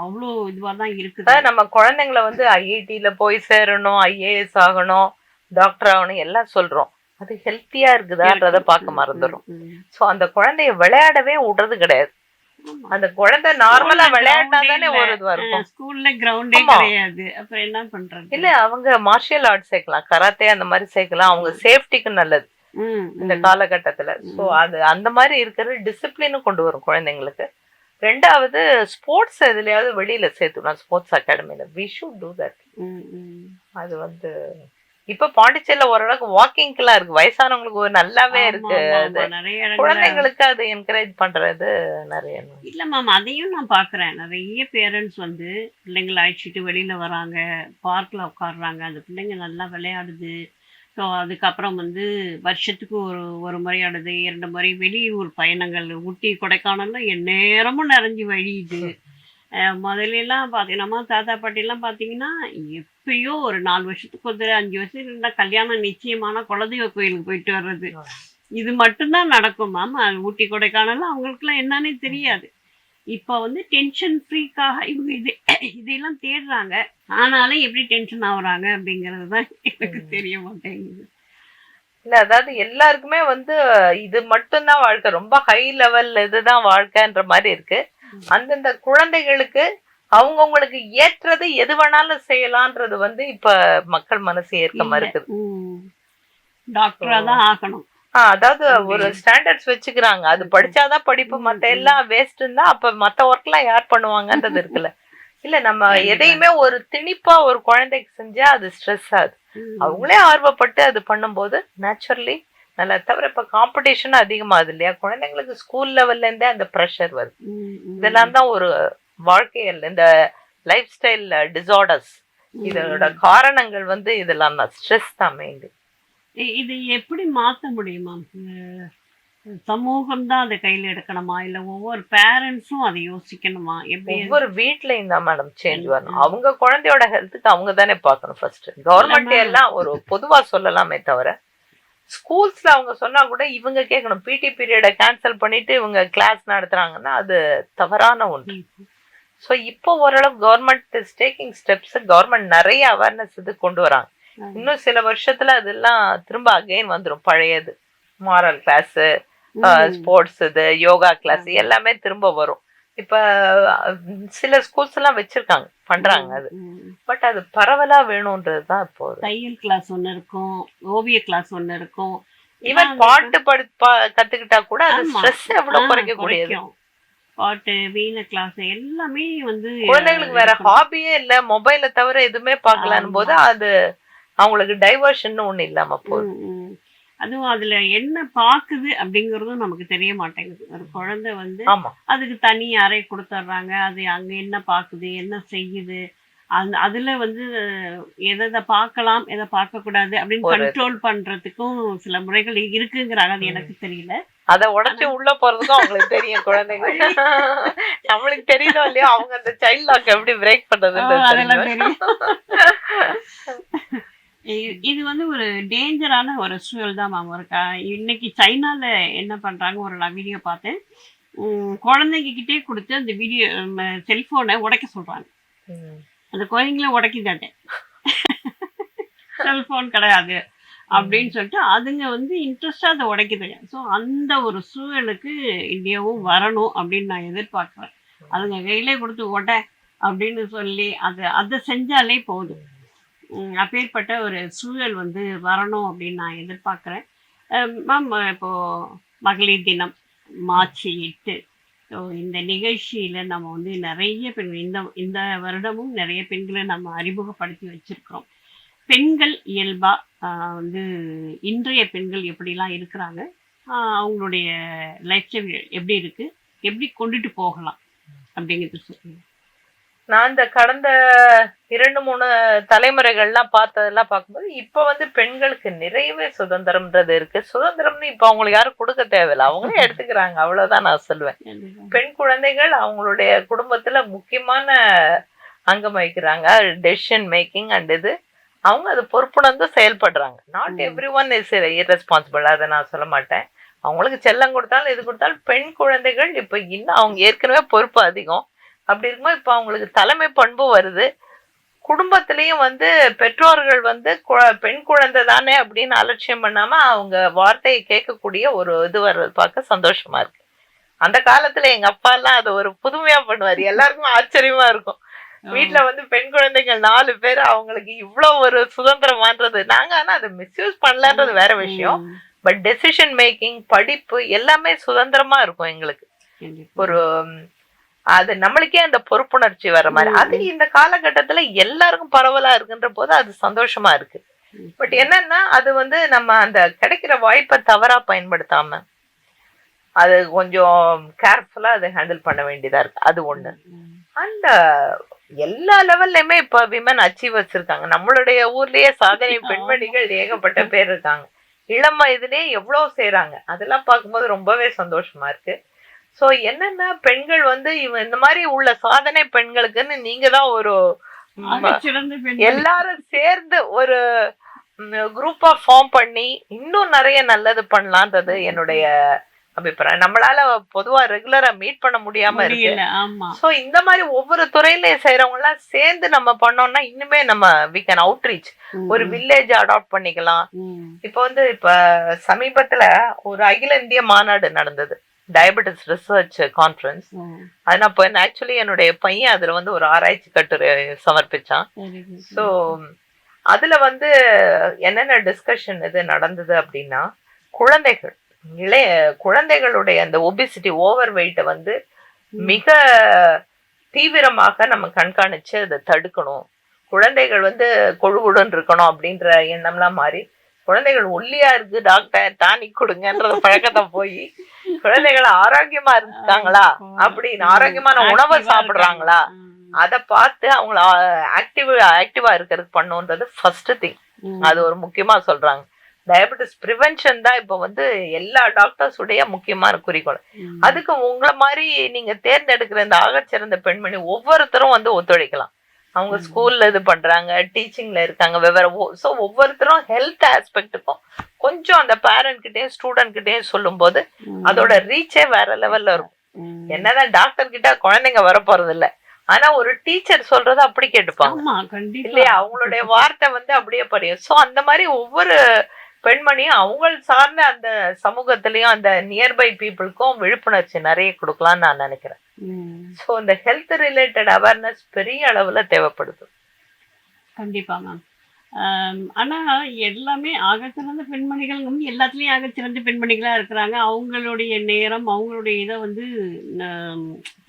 அவ்வளோ இதுவா தான் இருக்குது. நம்ம குழந்தைங்களை வந்து ஐஐடியில போய் சேரணும், ஐஏஎஸ் ஆகணும், டாக்டர் ஆகணும் எல்லாம் சொல்றோம். அது ஹெல்த்தியா இருக்குதான்றத பார்க்க மறந்துடும். ஸோ அந்த குழந்தைய விளையாடவே விடுறது கிடையாது. அந்த குழந்தை நார்மலா விளையாடினா தானே ஒரு இதுவா இருக்கும். ஸ்கூல்ல கிரவுண்டே கிடையாது, அப்புறம் என்ன பண்றது? இல்ல அவங்க மார்ஷியல் ஆர்ட் சேர்க்கலாம், கராத்தே அந்த மாதிரி சேர்க்கலாம். அவங்க சேஃப்டிக்கு நல்லது இந்த காலகட்டத்துல. சோ அது அந்த மாதிரி இருக்கிற டிசிப்ளினும் கொண்டு வரும் குழந்தைங்களுக்கு. ரெண்டாவது ஸ்போர்ட்ஸ் எதுலயாவது வெளியில சேர்த்துக்கலாம், ஸ்போர்ட்ஸ் அகாடமில. We should do that. அது வந்து இப்ப பாண்டிச்சேரியில ஓரளவுக்கு வாக்கிங் எல்லாம் இருக்கு, வயசானவங்களுக்கு நல்லாவே இருக்கு. குழந்தைங்களுக்கு அது என்கரேஜ் பண்றது நிறைய இல்ல மேம். அதையும் நான் பாக்குறேன், நிறைய பேரண்ட்ஸ் வந்து பிள்ளைங்களை அழைச்சிட்டு வெளியில வராங்க, பார்க்ல உட்காடுறாங்க, அந்த பிள்ளைங்க நல்லா விளையாடுது. ஸோ அதுக்கப்புறம் வந்து வருஷத்துக்கு ஒரு முறையாடுது, 2 முறை வெளியூர் பயணங்கள், ஊட்டி கொடைக்கானல்ல எந்நேரமும் நிறைஞ்சு வழியுது. முதல்லாம் பார்த்தீங்கன்னா தாத்தா பாட்டிலாம் பார்த்தீங்கன்னா எப்பயோ ஒரு 4 வருஷத்துக்கு ஒரு 5 வருஷம் இருந்தால் கல்யாணம் நிச்சயமான குலதெய்வ கோயிலுக்கு போயிட்டு வர்றது, இது மட்டும்தான் நடக்கும் மேம். ஊட்டி கொடைக்கானல் அவங்களுக்குலாம் என்னன்னே தெரியாது. இப்போ வந்து டென்ஷன் ஃப்ரீக்காக இவங்க இதையெல்லாம் தேடுறாங்க. ஆனாலும் எப்படி டென்ஷன் ஆகுறாங்க அப்படிங்கிறது தான் எனக்கு தெரிய மாட்டேங்குது. இல்ல அதாவது எல்லாருக்குமே வந்து இது மட்டும்தான் வாழ்க்கை, ரொம்ப ஹை லெவல் இதுதான் வாழ்க்கைன்ற மாதிரி இருக்கு. அந்தந்த குழந்தைகளுக்கு அவங்கவுங்களுக்கு ஏற்றது எது வேணாலும் செய்யலான்றது வந்து இப்ப மக்கள் மனசு ஏற்க மறுக்குது. டாக்டரா தான் ஆகணும், அதாவது ஒரு ஸ்டாண்டர்ட்ஸ் வச்சுக்கிறாங்க. அது படிச்சாதான் படிப்பு, மத்த எல்லாம் வேஸ்ட்னா அப்ப மத்த ஒர்க் எல்லாம் யார் பண்ணுவாங்கன்றது இருக்குல்ல. இல்ல நம்ம எதையுமே ஒரு திணிப்பா ஒரு குழந்தைக்கு செஞ்சா அது ஸ்ட்ரெஸ் ஆகுது. அவங்களே ஆர்வப்பட்டு அது பண்ணும்போது நேச்சுரலி நல்லா. தவிர இப்ப காம்படிஷன் அதிகமாகுது இல்லையா குழந்தைங்களுக்கு, ஸ்கூல் லெவல்ல இருந்தே அந்த ப்ரெஷர் வருது. இதெல்லாம் தான் ஒரு வாழ்க்கையில் இந்த லைஃப் ஸ்டைல் டிசார்டர்ஸ், இதோட காரணங்கள் வந்து இதெல்லாம் தான், ஸ்ட்ரெஸ் தான் மெயின். இது எப்படி மாத்த முடியுமா? சமூகம் தான் அதை கையில எடுக்கணுமா, இல்ல ஒவ்வொரு பேரண்ட்ஸும் அதை யோசிக்கணுமா? எப்படி ஒவ்வொரு வீட்லயும் தான் மேடம் சேஞ்ச் வரணும். அவங்க குழந்தையோட ஹெல்த்துக்கு அவங்க தானே பார்க்கணும் ஃபர்ஸ்ட். கவர்மெண்ட் எல்லாம் ஒரு பொதுவா சொல்லலாமே தவிர ஸ்கூல்ஸ்ல அவங்க சொன்னா கூட இவங்க கேட்கணும். பிடி பீரியடை கேன்சல் பண்ணிட்டு இவங்க கிளாஸ் நடத்துறாங்கன்னா அது தவறான ஒன்று. ஸோ இப்போ ஓரளவு government is taking steps. Government நிறைய அவேர்னஸ் இது கொண்டு வராங்க. இன்னும் சில வருஷத்துல அதெல்லாம் திரும்ப அகைன் வந்துடும் பழையது. மாரல் கிளாஸ், ஸ்போர்ட்ஸ், இது யோகா கிளாஸ் எல்லாமே திரும்ப வரும். இப்ப சில ஸ்கூல்ஸ் எல்லாம் வச்சிருக்காங்க, பண்றாங்க அது. ம். பட் அது பரவலா வேணும்ன்றதுதான் இப்போ. தையல் கிளாஸ் ஒண்ணு இருக்கும், ஓவிய கிளாஸ் ஒண்ணு இருக்கும். ஈவன் ஏன்னா பாட்டு கத்துக்கிட்டா கூட அது ஆமா. ஸ்ட்ரெஸ் எவ்வளவு குறைக்கக்கூடியது. குறைக்கும். பாட்டு, வீணை கிளாஸ் எல்லாமே வந்து குழந்தைகளுக்கு வேற இருக்கணும். ஹாபியே இல்ல, மொபைலை தவிர எதுவுமே பார்க்கலான்னு போது ஆமா. அது அவங்களுக்கு டைவர்ஷன் ஒண்ணு இல்லாம போகுது. ம். அதுவும் அதுல என்ன பாக்குது அப்படிங்கறதும் நமக்கு தெரிய மாட்டேங்குது. ஒரு குழந்தை வந்து ஆமா, அதுக்கு தனி அறை கொடுத்துட்றாங்க. அது அங்க என்ன பாக்குது, என்ன செய்யுது, அதுல வந்து எதை பார்க்கலாம், எதை பார்க்க கூடாது அப்படின்னு ஒரு கண்ட்ரோல் பண்றதுக்கும் சில முறைகள் இருக்குங்கிறாங்க. அது எனக்கு தெரியல. அத உடைச்சு உள்ள போறதுக்கும் அவங்களுக்கு தெரியும் குழந்தைங்க. நம்மளுக்கு தெரியுதோ இல்லையோ, அவங்க அந்த சைல்ட் லாக் எப்படி பிரேக் பண்றதுன்னு அதெல்லாம் தெரியும். தெரியும். இது வந்து ஒரு டேஞ்சரான ஒரு சூழல் தான் மேம். இன்னைக்கு சைனால என்ன பண்றாங்க, ஒரு நான் வீடியோ பார்த்தேன். குழந்தைங்க கிட்டே கொடுத்து அந்த வீடியோ செல்போனை உடைக்க சொல்றாங்க. ம். அந்த குழந்தைங்கள உடைக்குதாங்க, செல்போன் கிடையாது அப்படின்னு சொல்லிட்டு அதுங்க வந்து இன்ட்ரெஸ்டா அதை உடைக்குதுங்க. ஸோ அந்த ஒரு சூழலுக்கு இந்தியாவும் வரணும் அப்படின்னு நான் எதிர்பார்க்குறேன். அதுங்க கையிலே கொடுத்து உடை அப்படின்னு சொல்லி அதை செஞ்சாலே போதும். அப்பேற்பட்ட ஒரு சூழல் வந்து வரணும் அப்படின்னு நான் எதிர்பார்க்குறேன். மேம், இப்போ மகளிர் தினம் மார்ச் 8. ஸோ இந்த நிகழ்ச்சியில் நம்ம வந்து நிறைய பெண்கள் இந்த வருடமும் நிறைய பெண்களை நம்ம அறிமுகப்படுத்தி வச்சிருக்கிறோம். பெண்கள் இயல்பா வந்து இன்றைய பெண்கள் எப்படிலாம் இருக்கிறாங்க, அவங்களுடைய லைஃப் ஸ்டைல் எப்படி இருக்கு, எப்படி கொண்டுட்டு போகலாம் அப்படிங்கிறது சொல்லுங்க. நான் இந்த கடந்த 2-3 தலைமுறைகள்லாம் பார்த்ததெல்லாம் பார்க்கும்போது இப்ப வந்து பெண்களுக்கு நிறையவே சுதந்திரம்ன்றது இருக்கு. சுதந்திரம்னு இப்ப அவங்களுக்கு யாரும் கொடுக்க தேவையில்லை, அவங்களே எடுத்துக்கிறாங்க, அவ்வளவுதான் நான் சொல்லுவேன். பெண் குழந்தைகள் அவங்களுடைய குடும்பத்துல முக்கியமான அங்கம் வகிக்கிறாங்க. டெசிஷன் மேக்கிங் அண்ட் இது அவங்க அது பொறுப்புணர்ந்து செயல்படுறாங்க. Not every one is irresponsible, அதை நான் சொல்ல மாட்டேன். அவங்களுக்கு செல்லம் கொடுத்தாலும் இது கொடுத்தாலும் பெண் குழந்தைகள் இப்ப இன்னும் அவங்க ஏற்கனவே பொறுப்பு அதிகம். அப்படி இருக்கும்போது இப்ப அவங்களுக்கு தலைமை பண்பு வருது. குடும்பத்திலயும் வந்து பெற்றோர்கள் வந்து பெண் குழந்தை தானே அப்படின்னு அலட்சியம் பண்ணாம அவங்க வார்த்தையை கேட்கக்கூடிய ஒரு இது வர்றது பார்க்க சந்தோஷமா இருக்கு. அந்த காலத்துல எங்க அப்பா எல்லாம் அதை ஒரு புதுமையா பண்ணுவாரு, எல்லாருக்கும் ஆச்சரியமா இருக்கும். வீட்டுல வந்து பெண் குழந்தைகள் 4 பேர், அவங்களுக்கு இவ்வளவு ஒரு சுதந்திரமான்றது. நாங்க ஆனா அதை மிஸ்யூஸ் பண்ணலன்றது வேற விஷயம். பட் டெசிஷன் மேக்கிங், படிப்பு எல்லாமே சுதந்திரமா இருக்கும் எங்களுக்கு. ஒரு அது நம்மளுக்கே அந்த பொறுப்புணர்ச்சி வர மாதிரி. அது இந்த காலகட்டத்துல எல்லாருக்கும் பரவலா இருக்குன்ற போது அது சந்தோஷமா இருக்கு. பட் என்னன்னா அது வந்து நம்ம அந்த கிடைக்கிற வாய்ப்பை தவறா பயன்படுத்தாம அது கொஞ்சம் கேர்ஃபுல்லா அதை ஹேண்டில் பண்ண வேண்டியதா இருக்கு. அது ஒண்ணு. அந்த எல்லா லெவல்லயுமே இப்ப விமன் அச்சீவர்ஸ் இருக்காங்க. நம்மளுடைய ஊர்லயே சாதனை பெண்மணிகள் ஏகப்பட்ட பேர் இருக்காங்க. இளம் வயதிலே எவ்வளவு செய்யறாங்க, அதெல்லாம் பார்க்கும்போது ரொம்பவே சந்தோஷமா இருக்கு. சோ என்னன்னா பெண்கள் வந்து இந்த மாதிரி உள்ள சாதனை பெண்களுக்குன்னு நீங்க தான் ஒரு எல்லாரும் சேர்ந்து ஒரு குரூப்பா ஃபார்ம் பண்ணி இன்னும் நிறைய நல்லது பண்ணலான்றது என்னுடைய அபிப்பிராயம். நம்மளால பொதுவா ரெகுலரா மீட் பண்ண முடியாம இருக்கு. சோ இந்த மாதிரி ஒவ்வொரு துறையிலயும் செய்யறவங்க எல்லாம் சேர்ந்து நம்ம பண்ணோம்னா இன்னுமே நம்ம we can outreach, ஒரு வில்லேஜ் அடாப்ட் பண்ணிக்கலாம். இப்ப வந்து இப்ப சமீபத்துல ஒரு அகில இந்திய மாநாடு நடந்தது, டயபெட்டிஸ் ரிசர்ச் கான்ஃபரன்ஸ். அது நான் இப்போ ஆக்சுவலி என்னுடைய பையன் அதுல வந்து ஒரு ஆராய்ச்சி கட்டுரை சமர்ப்பிச்சான். ஸோ அதுல வந்து என்னென்ன டிஸ்கஷன் இது நடந்தது அப்படின்னா, இளைய குழந்தைகளுடைய அந்த ஒபிசிட்டி, ஓவர் வெயிட்டை வந்து மிக தீவிரமாக நம்ம கண்காணிச்சு அதை தடுக்கணும். குழந்தைகள் வந்து கொழுகுடன் இருக்கணும் அப்படின்ற எண்ணம்லாம் மாறி குழந்தைகள் ஒல்லியா இருக்கு டாக்டர் டானிக் கொடுங்கன்ற பழக்கத்தை போய் குழந்தைகள் ஆரோக்கியமா இருக்காங்களா அப்படின்னு, ஆரோக்கியமான உணவை சாப்பிடுறாங்களா அதை பார்த்து அவங்கள ஆக்டிவா இருக்கிறதுக்கு பண்ணுன்றது ஃபர்ஸ்ட் திங். அது ஒரு முக்கியமா சொல்றாங்க. டயபெட்டிஸ் ப்ரிவென்ஷன் தான் இப்ப வந்து எல்லா டாக்டர்ஸ் உடைய முக்கியமான குறிக்கோள். அதுக்கு உங்களை மாதிரி நீங்க தேர்ந்தெடுக்கிற இந்த ஆகச்சிறந்த பெண்மணி ஒவ்வொருத்தரும் வந்து ஒத்துழைக்கலாம். அவங்க ஸ்கூல்ல இது பண்றாங்க, டீச்சிங்ல இருக்காங்க, வெவ்வேறு. ஸோ ஒவ்வொருத்தரும் ஹெல்த் ஆஸ்பெக்டுக்கும் கொஞ்சம் அந்த பேரண்ட் கிட்டயும் ஸ்டூடெண்ட் கிட்டயும் சொல்லும் போது அதோட ரீச்சே வேற லெவல்ல இருக்கும். என்னதான் டாக்டர் கிட்ட குழந்தைங்க வர போறது இல்ல, ஆனா ஒரு டீச்சர் சொல்றது அப்படி கேட்டுப்பாங்க இல்லையா, அவங்களுடைய வார்த்தை வந்து அப்படியே பரியும். ஸோ அந்த மாதிரி ஒவ்வொரு பெண்மணி அவங்க சார்ந்த அந்த சமூகத்திலயும் அந்த நியர்பை பீப்புளுக்கும் விழிப்புணர்ச்சி நிறைய கொடுக்கலாம்னு நான் நினைக்கிறேன். ஸோ இந்த ஹெல்த் ரிலேட்டட் அவேர்னஸ் பெரிய அளவுல தேவைப்படுது. கண்டிப்பா மேம். ஆனா எல்லாமே ஆகச்சிறந்த பெண்மணிகள் வந்து எல்லாத்துலயும் ஆகச்சிறந்த பெண்மணிகளா இருக்கிறாங்க. அவங்களுடைய நேரம், அவங்களுடைய இதை வந்து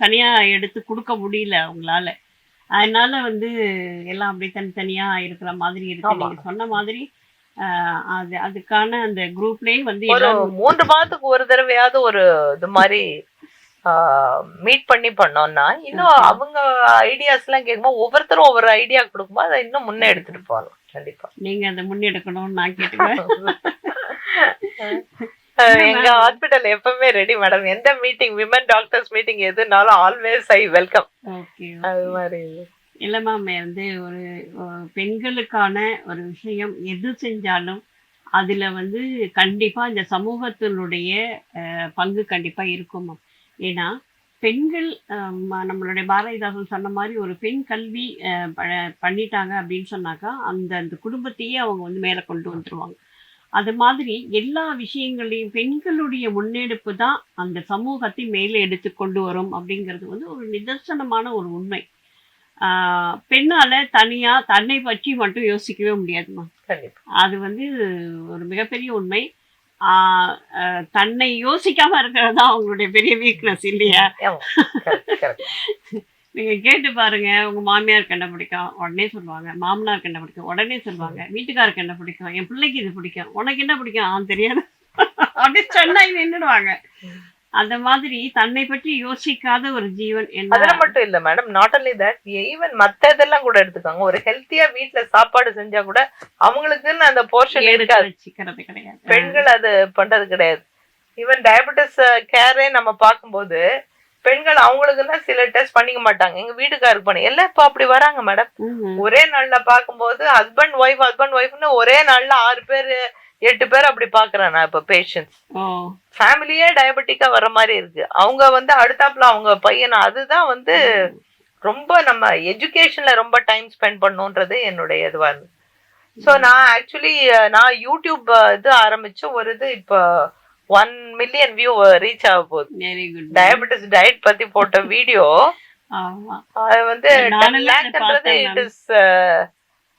தனியா எடுத்து கொடுக்க முடியல அவங்களால. அதனால வந்து எல்லாம் அப்படியே தனித்தனியா இருக்கிற மாதிரி இருக்கு. நீங்க சொன்ன மாதிரி அதுக்கான அந்த குரூப்லயே வந்து ஒரு 3 மாதத்துக்கு ஒரு தடவையாவது ஒரு இது மாதிரி மீட் பண்ணி பண்ணோம்னா இன்னும் அவங்க ஐடியாஸ் எல்லாம் கேட்கும்போது ஒவ்வொருத்தரும் ஒவ்வொரு ஐடியா கொடுக்கும்போது அதை இன்னும் முன்னே எடுத்துட்டு போகலாம். கண்டிப்பா நீங்க அதை முன்னெடுக்கணும்னு நான் கேட்டுக்கிறேன். எங்க ஹாஸ்பிட்டல் எப்பவுமே ரெடி மேடம். எந்த மீட்டிங், விமன் டாக்டர்ஸ் மீட்டிங் எதுனாலும் ஆல்வேஸ் ஐ வெல்கம். அது மாதிரி இல்ல மேம், வந்து ஒரு பெண்களுக்கான ஒரு விஷயம் எது செஞ்சாலும் அதுல வந்து கண்டிப்பா இந்த சமூகத்தினுடைய பங்கு கண்டிப்பா இருக்கும் மேம். ஏன்னா பெண்கள் நம்மளுடைய பாரதிதாசன் சொன்ன மாதிரி ஒரு பெண் கல்வி பண்ணிட்டாங்க அப்படின்னு சொன்னாக்கா அந்த அந்த குடும்பத்தையே அவங்க வந்து மேலே கொண்டு வந்துருவாங்க. அது மாதிரி எல்லா விஷயங்களையும் பெண்களுடைய முன்னெடுப்பு தான் அந்த சமூகத்தை மேலே எடுத்து கொண்டு வரும் அப்படிங்கிறது வந்து ஒரு நிதர்சனமான ஒரு உண்மை. பெண்ணால தனியா தன்னை பற்றி மட்டும் யோசிக்கவே முடியாதுமா. அது வந்து ஒரு மிகப்பெரிய உண்மை. தன்னை யோசிக்காம இருக்கிறது தான் அவங்களுடைய பெரிய வீக்னஸ் இல்லையா? நீங்க கேட்டு பாருங்க, உங்க மாமியாருக்கு என்ன பிடிக்கும் உடனே சொல்லுவாங்க, மாமனாருக்கு என்ன பிடிக்கும் உடனே சொல்லுவாங்க, வீட்டுக்காருக்கு என்ன பிடிக்கும், என் பிள்ளைக்கு இது பிடிக்கும், உனக்கு என்ன பிடிக்கும் தெரியாது அப்படி சொன்னா நின்றுடுவாங்க. அந்த மாதிரி தன்னை பற்றி யோசிக்காத ஒரு ஜீவன். அதுல மட்டும் இல்ல madam, not only that, even மத்த இதெல்லாம் கூட எடுத்துக்காங்க. ஒரு ஹெல்த்தியா வீட்டுல சாப்பாடு செஞ்சா கூட அவங்களுக்குன்னு அந்த போர்ஷன் வச்சுக்கிறது கிடையாது. பெண்கள் அது பண்றது கிடையாது. ஈவன் டயபெட்டிஸ் கேரே நம்ம பார்க்கும்போது பெண்கள் அவங்களுக்குன்னா சில டெஸ்ட் பண்ணிக்க மாட்டாங்க. எங்க வீட்டுக்காருக்கு பண்ணி எல்லாம் இப்ப அப்படி வராங்க மேடம். ஒரே நாள்ல பார்க்கும்போது ஹஸ்பண்ட் ஒய்ஃப்னு ஒரே நாள்ல 6 பேர் 8 பேர் அப்படி பாக்குறேன் நான். இப்ப பேஷண்ட்ஸ் ஃபேமிலியே டயபெட்டிக்கா வர மாதிரி இருக்கு. அவங்க வந்து அடுத்தாப்புல அவங்க பையன். அதுதான் வந்து ரொம்ப நம்ம எஜுகேஷன்ல ரொம்ப டைம் ஸ்பெண்ட் பண்ணணும்ன்றது என்னுடைய இதுவா இருந்து. ஸோ நான் ஆக்சுவலி நான் யூடியூப் இது ஆரம்பிச்சு ஒரு இது இப்போ 1 மில்லியன் வியூ ரீச் ஆக போகுது. டயபெட்டிஸ் டயட் பத்தி போட்ட வீடியோ அது வந்து 10 லேக்ன்றது இட் இஸ்.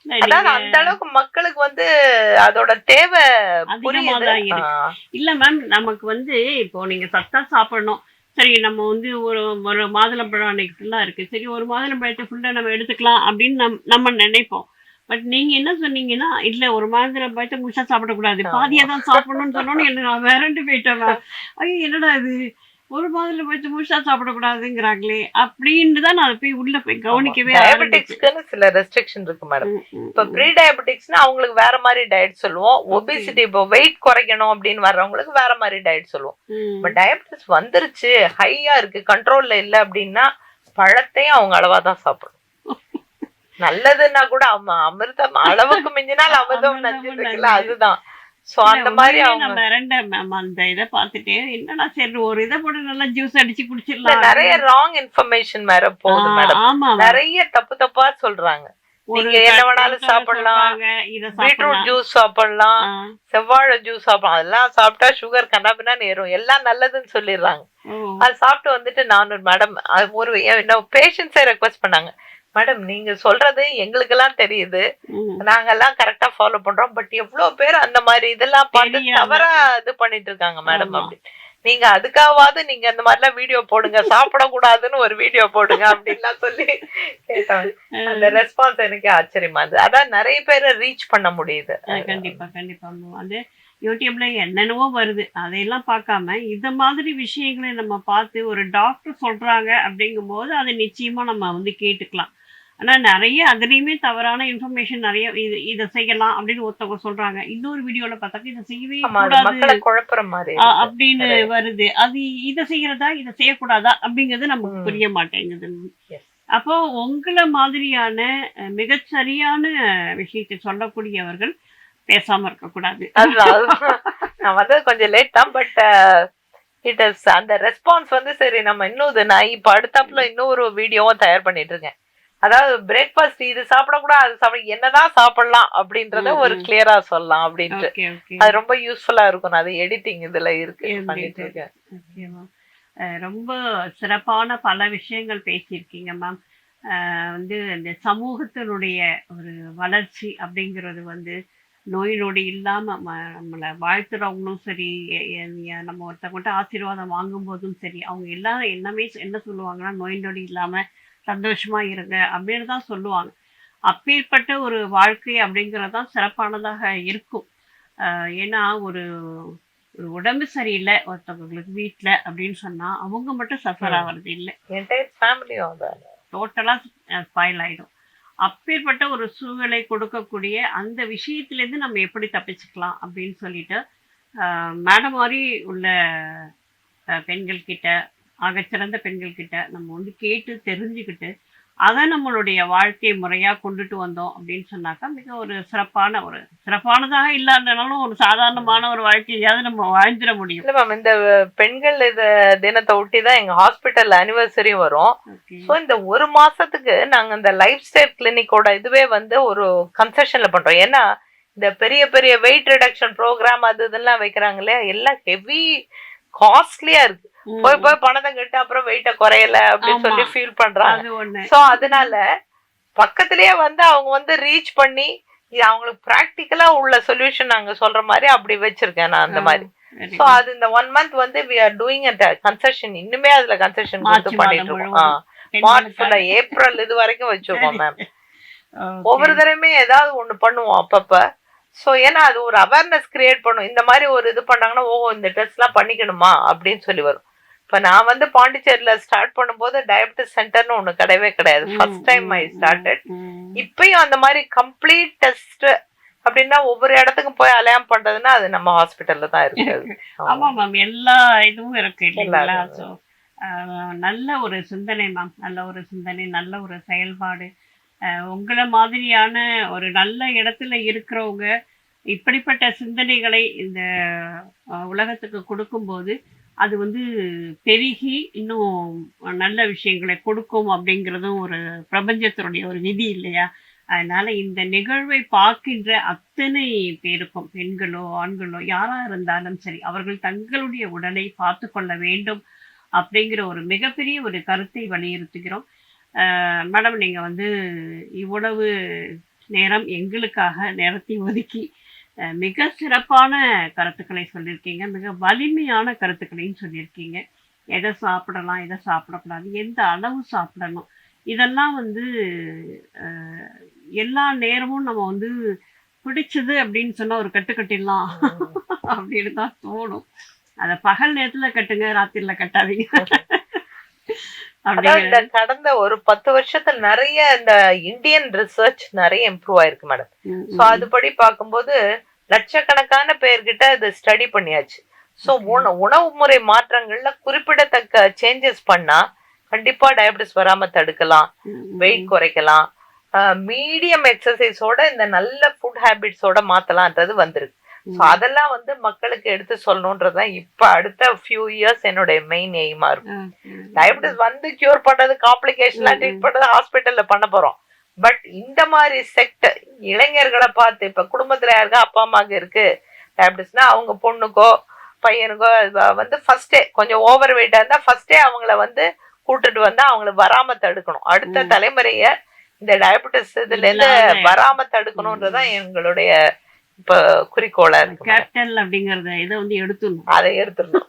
அதாவது அந்த அளவுக்கு மக்களுக்கு வந்து அதோட தேவை புரியுது. இல்ல மேம், நமக்கு வந்து இப்போ நீங்க சத்தா சாப்பிடணும், சரி நம்ம வந்து ஒரு மாதுளம்பழம் அன்னைக்கு ஃபுல்லா இருக்கு, சரி ஒரு மாதுளம்பழத்தை ஃபுல்லா நம்ம எடுத்துக்கலாம் அப்படின்னு நம்ம நினைப்போம். பட் நீங்க என்ன சொன்னீங்கன்னா, இல்ல ஒரு மாதுளம்பழத்தை முழுசா சாப்பிடக்கூடாது, பாதியா தான் சாப்பிடணும்னு சொன்னோன்னு என்ன நான் விரண்டு போயிட்டேன். ஐயோ என்னடா இது, ஒரு மாதுளை பழத்தை முழுசா சாப்பிடக்கூடாதுங்கிறாங்களே அப்படின்னு தான் நான் போய் உள்ள போய் கவனிக்கவே. டயபெட்டிக்ஸ்க்கு சில ரெஸ்ட்ரிக்ஷன் இருக்கு மேடம். இப்ப ப்ரீ டயபெட்டிக்ஸ்னா அவங்களுக்கு வேற மாதிரி டயட் சொல்லுவோம். ஒபிசிட்டி இப்போ வெயிட் குறைக்கணும் அப்படின்னு வர்றவங்களுக்கு வேற மாதிரி டயட் சொல்லுவோம். பட் டயபெட்டிஸ் வந்துருச்சு, ஹையா இருக்கு, கண்ட்ரோல்ல இல்ல அப்படின்னா பழத்தையும் அவங்க அளவா தான் சாப்பிடணும். நல்லதுன்னா கூட அமிர்தம் அளவுக்கு மிஞ்சினால் அமிர்தம் நச்சுல அதுதான். சோ அந்த மாதிரி அந்த இதை பார்த்துட்டு என்னன்னா சரி ஒரு இதை போட்டு நல்லா ஜூஸ் அடிச்சு குடிச்சிடலாம். நிறைய ராங் இன்ஃபர்மேஷன் வேற போகுது மேடம். நிறைய தப்பா சொல்றாங்க. நீங்க என்ன வேணாலும் சாப்பிடலாம், பீட்ரூட் ஜூஸ் சாப்பிடலாம், செவ்வாழை ஜூஸ் சாப்பிடலாம், அதெல்லாம் சாப்பிட்டா சுகர் கண்ணாபின்னான்னு ஏறும், எல்லாம் நல்லதுன்னு சொல்லிடுறாங்க. அது சாப்பிட்டு வந்துட்டு நான் மேடம் ஒரு பேஷண்ட்ஸை ரெக்வஸ்ட் பண்ணாங்க, மேடம் நீங்க சொல்றது எங்களுக்கு எல்லாம் தெரியுது, நாங்கெல்லாம் கரெக்டா ஃபாலோ பண்றோம், பட் எவ்வளவு பேர் அந்த மாதிரி இதெல்லாம் பார்த்து தவறா இது பண்ணிட்டு இருக்காங்க மேடம். அப்படி நீங்க அதுக்காவது நீங்க அந்த மாதிரி எல்லாம் வீடியோ போடுங்க, சாப்பிடக்கூடாதுன்னு ஒரு வீடியோ போடுங்க அப்படின்லாம் சொல்லி கேட்டாங்க. அந்த ரெஸ்பான்ஸ் எனக்கு ஆச்சரியமா இருந்தது. அதான் நிறைய பேரை ரீச் பண்ண முடியுது. கண்டிப்பா கண்டிப்பா. அது யூடியூப்ல என்னென்னவோ வருது, அதையெல்லாம் பார்க்காம இந்த மாதிரி விஷயங்களை நம்ம பார்த்து ஒரு டாக்டர் சொல்றாங்க அப்படிங்கும் போது அதை நிச்சயமா நம்ம வந்து கேட்டுக்கலாம். ஆனா நிறைய அதுலயுமே தவறான இன்ஃபர்மேஷன் நிறைய, இதை செய்யலாம் அப்படின்னு ஒருத்தவங்க சொல்றாங்க, இன்னொரு வீடியோல பார்த்தாக்க இதை செய்யவே கூடாது குழப்பற மாதிரி அப்படின்னு வருது. அது இதை செய்யறதா இதை செய்யக்கூடாதா அப்படிங்கிறது நமக்கு புரிய மாட்டேங்குது. அப்போ உங்களை மாதிரியான மிகச்சரியான விஷயத்தை சொல்லக்கூடியவர்கள் பேசாம இருக்க கூடாது. நான் வந்து கொஞ்சம் லேட் தான், பட் இட் இஸ் அந்த ரெஸ்பான்ஸ் வந்து சரி நம்ம இன்னும் நான் இப்ப அடுத்தாப்புல இன்னொரு வீடியோவும் தயார் பண்ணிட்டு இருக்கேன். அதாவது பிரேக்ஃபாஸ்ட் இது சாப்பிடக்கூடாது அது சாப்பிட என்னதான் சாப்பிடலாம் அப்படின்றத ஒரு கிளியரா சொல்லலாம் அப்படின்ட்டு. அது ரொம்ப யூஸ்ஃபுல்லா இருக்கும். அது எடிட்டிங் இதுல இருக்கு பண்ணிட்டு இருக்கேன். ரொம்ப சிறப்பான பல விஷயங்கள் பேசியிருக்கீங்க மேம். வந்து இந்த சமூகத்தினுடைய ஒரு வளர்ச்சி அப்படிங்கிறது வந்து நோய் நொடி இல்லாம நம்மளை வாழ்த்துறவங்களும் சரி, நம்ம ஒருத்தவங்கள்ட்ட ஆசீர்வாதம் வாங்கும்போதும் சரி, அவங்க எல்லாரும் என்ன சொல்லுவாங்கன்னா, நோய் நொடி இல்லாம சந்தோஷமா இருங்க அப்படின்னு தான் சொல்லுவாங்க. அப்பேற்பட்ட ஒரு வாழ்க்கை அப்படிங்கிறது தான் சிறப்பானதாக இருக்கும். ஏன்னா ஒரு ஒரு உடம்பு சரியில்லை ஒருத்தவங்களுக்கு வீட்டில் அப்படின்னு சொன்னா அவங்க மட்டும் சஃபர் ஆகிறது இல்லை, டோட்டலா ஸ்பாயில் ஆயிடும். அப்பேற்பட்ட ஒரு சூழ்நிலை கொடுக்கக்கூடிய அந்த விஷயத்திலேருந்து நம்ம எப்படி தப்பிச்சுக்கலாம் அப்படின்னு சொல்லிட்டு மேடம் மாதிரி உள்ள பெண்கள் கிட்ட, ஆகச்சிறந்த பெண்கள் கிட்ட நம்ம வந்து கேட்டு தெரிஞ்சுக்கிட்டு அதை நம்மளுடைய வாழ்க்கை முறையா கொண்டுட்டு வந்தோம் அப்படின்னு சொன்னாக்கா மிக ஒரு சிறப்பானதாக இல்லாதனாலும் ஒரு சாதாரணமான ஒரு வாழ்க்கையாவது நம்ம வாழ்ந்துட முடியும். இல்ல மேம், இந்த பெண்கள் தினத்தை ஒட்டிதான் எங்க ஹாஸ்பிட்டல் அனிவர்சரி வரும். இந்த ஒரு மாசத்துக்கு நாங்க இந்த லைஃப் ஸ்டைல் கிளினிக்கோட இதுவே வந்து ஒரு கன்செஷன்ல பண்றோம். ஏன்னா இந்த பெரிய பெரிய வெயிட் ரிடக்ஷன் ப்ரோக்ராம் அது இதெல்லாம் வைக்கிறாங்க இல்லையா, எல்லாம் ஹெவி காஸ்ட்லியா இருக்கு. போய் போய் பணத்தை கட்டு அப்புறம் வெயிட்ட குறையல அப்படின்னு சொல்லி ஃபீல் பண்றாங்க. சோ அதனால பக்கத்திலேயே வந்து அவங்க வந்து ரீச் பண்ணி அவங்களுக்கு பிராக்டிக்கலா உள்ள சொல்யூஷன் நாங்க சொல்ற மாதிரி அப்படி வச்சிருக்கேன் நான் அந்த மாதிரி. சோ அது இந்த 1 month வந்து we are doing a concession. இன்னுமே அதுல கன்செஷன் கொடுத்து பண்ணிட்டு இருக்கோம். மார்ச் ஏப்ரல் இது வரைக்கும் வச்சிருக்கோம் மேம். ஒவ்வொரு தடவையுமே ஏதாவது ஒண்ணு பண்ணுவோம் அப்பப்ப. ஸோ ஏன்னா அது ஒரு அவேர்னஸ் கிரியேட் பண்ணும். இந்த மாதிரி ஒரு இது பண்ணாங்கன்னா இந்த டெஸ்ட் எல்லாம் பண்ணிக்கணுமா அப்படின்னு சொல்லி வரும். இப்ப நான் வந்து பாண்டிச்சேரியில ஸ்டார்ட் பண்ணும்போது டயபெட்டிஸ் சென்டர்னு ஒண்ணு கிடையவே கிடையாது. First time I started. இப்பயும் அந்த மாதிரி கம்ப்ளீட் டெஸ்ட் அப்படின்னா ஒவ்வொரு இடத்துக்கும் போய் அலையாம் பண்றதுன்னா அது நம்ம ஹாஸ்பிட்டல்ல தான் இருக்கு. ஆமா மேம், எல்லா இதுவும் இருக்கு இல்லைங்களா? ஸோ நல்ல ஒரு சிந்தனை மேம், நல்ல ஒரு சிந்தனை, நல்ல ஒரு செயல்பாடு. உங்களை மாதிரியான ஒரு நல்ல இடத்துல இருக்கிறவங்க இப்படிப்பட்ட சிந்தனைகளை இந்த உலகத்துக்கு கொடுக்கும்போது அது வந்து பெருகி இன்னும் நல்ல விஷயங்களை கொடுக்கும் அப்படிங்கிறதும் ஒரு பிரபஞ்சத்தினுடைய ஒரு விதி இல்லையா? அதனால இந்த நிகழ்வை பார்க்கின்ற அத்தனை பேருக்கும், பெண்களோ ஆண்களோ யாரா இருந்தாலும் சரி, அவர்கள் தங்களுடைய உடலை பார்த்து கொள்ள வேண்டும் அப்படிங்கிற ஒரு மிகப்பெரிய ஒரு கருத்தை வலியுறுத்துகிறோம். மேடம், நீங்க வந்து இவ்வளவு நேரம் எங்களுக்காக நேரத்தை ஒதுக்கி மிக சிறப்பான கருத்துக்களை சொல்லியிருக்கீங்க, மிக வலிமையான கருத்துக்களையும் சொல்லியிருக்கீங்க. எதை சாப்பிடலாம், எதை சாப்பிடக்கூடாது, எந்த அளவு சாப்பிடணும், இதெல்லாம் வந்து எல்லா நேரமும் நம்ம வந்து பிடிச்சது அப்படின்னு சொன்னா ஒரு கட்டுக்கட்டிடலாம் அப்படின்னு தான் தோணும். அதை பகல் நேரத்துல கட்டுங்க, ராத்திரில கட்டாதீங்க. இந்த கடந்த ஒரு 10 வருஷத்துல நிறைய இந்த இந்தியன் ரிசர்ச் நிறைய இம்ப்ரூவ் ஆயிருக்கு மேடம். சோ அதுபடி பார்க்கும்போது லட்சக்கணக்கான பேர்கிட்ட இது ஸ்டடி பண்ணியாச்சு. சோ உணவு முறை மாற்றங்கள்ல குறிப்பிடத்தக்க சேஞ்சஸ் பண்ணா கண்டிப்பா டயபெட்டிஸ் வராம தடுக்கலாம், வெயிட் குறைக்கலாம், மீடியம் எக்ஸசைஸோட இந்த நல்ல ஃபுட் ஹேபிட்ஸோட மாத்தலாம்ன்றது வந்திருக்கு. அதெல்லாம் வந்து மக்களுக்கு எடுத்து சொல்லணும்ன்றதுதான் இப்ப அடுத்த ஃபியூ இயர்ஸ் என்னுடைய மெயின் எய்மா இருக்கும். டயபெட்டிஸ் வந்து கியூர் பண்றது, காம்ப்ளிகேஷன் ட்ரீட் பண்றது ஹாஸ்பிட்டல்ல பண்ண போறோம். பட் இந்த மாதிரி செக்டர் இளைஞர்களை பார்த்து, இப்ப குடும்பத்துல யாருக்கா அப்பா அம்மாவுக்கு இருக்கு டயபெட்டிஸ்னா அவங்க பொண்ணுக்கோ பையனுக்கோ வந்து ஃபர்ஸ்டே கொஞ்சம் ஓவர் வெயிட்டா இருந்தா ஃபர்ஸ்டே அவங்கள வந்து கூட்டுட்டு வந்து அவங்கள வராம தடுக்கணும். அடுத்த தலைமுறைய இந்த டயபெட்டிஸ் இதுல இருந்து வராம தடுக்கணும்ன்றதுதான் எங்களுடைய இப்ப குறிக்கோளா இருக்கு. கேபிட்டல் அப்படிங்கறத இதை வந்து எடுத்துடணும், அதை எடுத்துடணும்.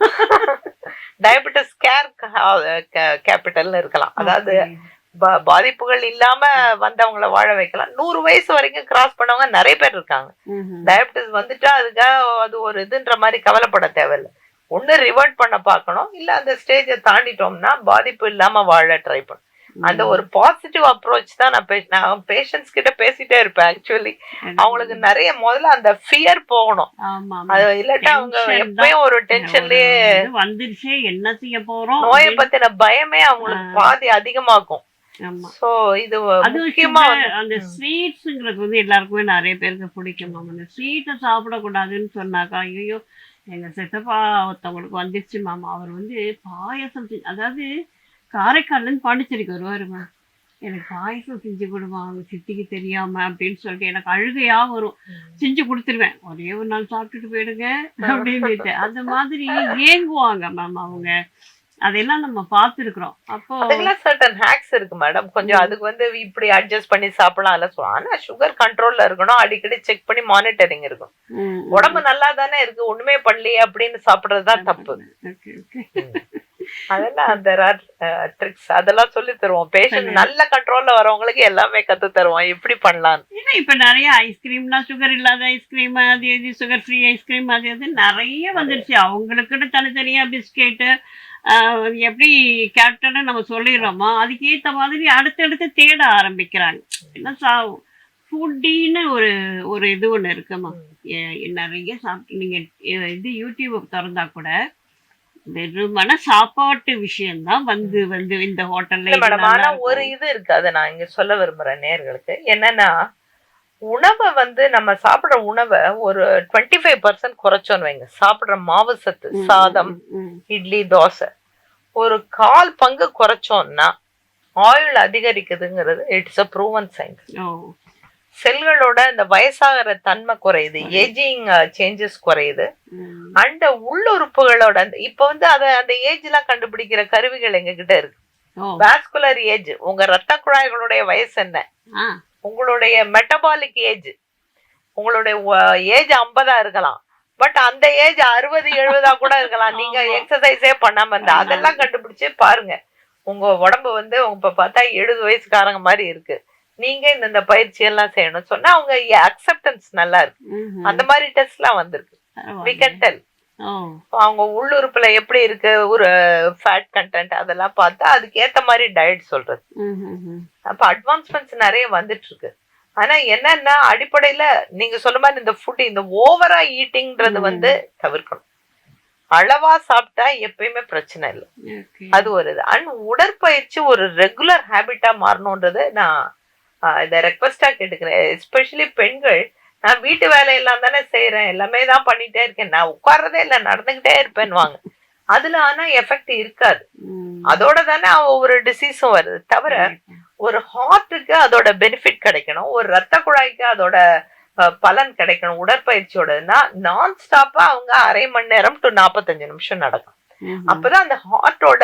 டயபெட்டிஸ் கேர் கேபிட்டல்னு இருக்கலாம். அதாவது பாதிப்புகள் இல்லாம வந்தவங்களை வாழ வைக்கலாம். 100 வயசு வரைக்கும் கிராஸ் பண்ணவங்க நிறைய பேர் இருக்காங்க. டயபெட்டிஸ் வந்துட்டா அதுக்காக அது ஒரு இதுன்ற மாதிரி கவலைப்பட தேவையில்லை. ஒண்ணு ரிவர்ட் பண்ண பார்க்கணும், இல்ல அந்த ஸ்டேஜை தாண்டிட்டோம்னா பாதிப்பு இல்லாம வாழ ட்ரை பண்ணும். அந்த ஒரு பாசிட்டிவ் அப்ரோச் தான் நான் பேஷண்ட்ஸ் கிட்ட பேசிட்டே இருப்பேன். ஆக்சுவலி அவங்களுக்கு நிறைய முதல்ல அந்த ஃபியர் போகணும். அது இல்லாட்டா அவங்க எப்பயும் ஒரு டென்ஷன்லயே வந்துருச்சு, என்ன செய்ய போறோம், நோயை பத்தின பயமே அவங்களுக்கு பாதி அதிகமாகும். சோ இது முக்கியமா அந்த ஸ்வீட்ஸ்ங்கிறது வந்து எல்லாருக்குமே நிறைய பேருக்கு பிடிக்கும். அந்த ஸ்வீட்டை சாப்பிடக்கூடாதுன்னு சொன்னாக்கா, ஐயோ எங்க சித்தப்பா ஒருத்தவங்களுக்கு வந்துருச்சு மாமா, அவர் வந்து பாயசம், அதாவது காரைக்கால்ல இருந்து பாண்டிச்சேரிக்கு வருவாருமா, எனக்கு பாயசம் செஞ்சு கொடுமா அவங்க சித்திக்கு தெரியாம அப்படின்னு சொல்லிட்டு எனக்கு அழுகையா வரும். செஞ்சு கொடுத்துருவேன். ஒரே ஒரு நாள் சாப்பிட்டுட்டு போயிடுங்க அப்படின்னுட்டு. அந்த மாதிரி ஏங்குவாங்க மேம் அவங்க. அதெல்லாம் நம்ம பார்த்துருக்குறோம். அப்போ அதுக்கெல்லாம் சர்டன் ஹேக்ஸ் இருக்கு மேடம். கொஞ்சம் அதுக்கு வந்து இப்படி அட்ஜஸ்ட் பண்ணி சாப்பிடலாம் எல்லாம் சொல்லுவோம். ஆனா சுகர் கண்ட்ரோல்ல இருக்கணும், அடிக்கடி செக் பண்ணி மானிட்டரிங் இருக்கும். உடம்பு நல்லா தானே இருக்கு, ஒண்ணுமே பண்ணலையே அப்படின்னு சாப்பிடுறதுதான் தப்பு. அதெல்லாம் அந்த ட்ரிக்ஸ் அதெல்லாம் சொல்லி தருவோம். பேஷண்ட் நல்ல கண்ட்ரோல்ல வரவங்களுக்கு எல்லாமே கத்து தருவோம் எப்படி பண்ணலாம். ஏன்னா இப்ப நிறைய ஐஸ்கிரீம்னா சுகர் இல்லாத ஐஸ்கிரீம், அது எது சுகர் ஃப்ரீ ஐஸ்கிரீம், அது எது நிறைய வந்துருச்சு. அவங்களுக்குன்னு தனித்தனியா பிஸ்கெட்டு எப்படி கேப்டன்னு நம்ம சொல்லிடுறோமோ அதுக்கேற்ற மாதிரி அடுத்தடுத்து தேட ஆரம்பிக்கிறாங்க. என்ன ஃபுட்டின்னு ஒரு ஒரு இது ஒன்று இருக்குமா. நிறைய சாப்பிட்டு நீங்கள் இது யூடியூப் திறந்தா கூட வெறுமன சாப்பாட்டு விஷயம்தான் வந்து வந்து இந்த ஹோட்டல்ல. மேடம் ஆனா ஒரு இது இருக்கு, அதை நான் இங்க சொல்ல விரும்புறேன் நேர்களுக்கு. என்னன்னா உணவை வந்து நம்ம சாப்பிடுற உணவை ஒரு 25% குறைச்சோன்னு வைங்க. சாப்பிடுற மாவு சத்து, சாதம், இட்லி, தோசை ஒரு 1/4 பங்கு குறைச்சோம்னா ஆயுள் அதிகரிக்குதுங்கிறது இட்ஸ் அ ப்ரூவன் சயின்ஸ். செல்களோட இந்த வயசாகிற தன்மை குறையுது, ஏஜிங் சேஞ்சஸ் குறையுது. அண்ட் உள்ளுறுப்புகளோட இப்ப வந்து அந்த ஏஜ் எல்லாம் கண்டுபிடிக்கிற கருவிகள் எங்க கிட்ட இருக்கு. வாஸ்குலர் ஏஜ், உங்க ரத்த குழாய்களுடைய வயசு என்ன, உங்களுடைய மெட்டபாலிக் ஏஜ், உங்களுடைய ஏஜ் 50 இருக்கலாம், பட் அந்த ஏஜ் 60-70 கூட இருக்கலாம். நீங்க எக்ஸசைஸே பண்ணாம இருந்தா அதெல்லாம் கண்டுபிடிச்சு பாருங்க. உங்க உடம்பு வந்து இப்ப பார்த்தா 70 வயசுக்காரங்க மாதிரி இருக்கு. நீங்க இந்த பயிற்சி எல்லாம் செய்யணும் சொன்னா அவங்க அக்செப்டன்ஸ் நல்லா இருக்கு. அந்த மாதிரி டெஸ்ட் எல்லாம் வந்திருக்கு. we can tell. அவங்க உள்ளுறுப்புல எப்படி இருக்கு, ஒரு ஃபேட் கண்டென்ட் அதெல்லாம் பார்த்தா அதுக்கு ஏத்த மாதிரி டயட் சொல்றது. அப்ப அட்வான்ஸ்மெண்ட்ஸ் நிறைய வந்துட்டு இருக்கு. ஆனா என்னன்னா அடிப்படையில நீங்க சொல்ல மாதிரி இந்த ஃபுட், இந்த ஓவரா ஈட்டிங்கிறது வந்து தவிர்க்கணும். அளவா சாப்பிட்டா எப்பயுமே பிரச்சனை இல்லை, அது ஒரு இது. அண்ட் உடற்பயிற்சி ஒரு ரெகுலர் ஹேபிட்டா மாறணும்ன்றது நான் இதை ரெக்வஸ்டா கேட்டுக்கிறேன். எஸ்பெஷலி பெண்கள். நான் வீட்டு வேலையெல்லாம் தானே செய்யறேன், எல்லாமே தான் பண்ணிட்டே இருக்கேன், நான் உட்கார்றதே இல்லை நடந்துகிட்டே இருப்பேன்னு வாங்க. அதுல ஆனா எஃபெக்ட் இருக்காது. அதோட தானே ஒரு டிசீஸும் வருது. தவிர ஒரு ஹார்ட்டுக்கு அதோட பெனிஃபிட் கிடைக்கணும், ஒரு ரத்த குழாய்க்கு அதோட பலன் கிடைக்கணும். உடற்பயிற்சியோடனா நான் ஸ்டாப்பா அவங்க 1/2 மணி நேரம் டு 45 நிமிஷம் நடக்கும். அப்பதான் அந்த ஹார்ட்டோட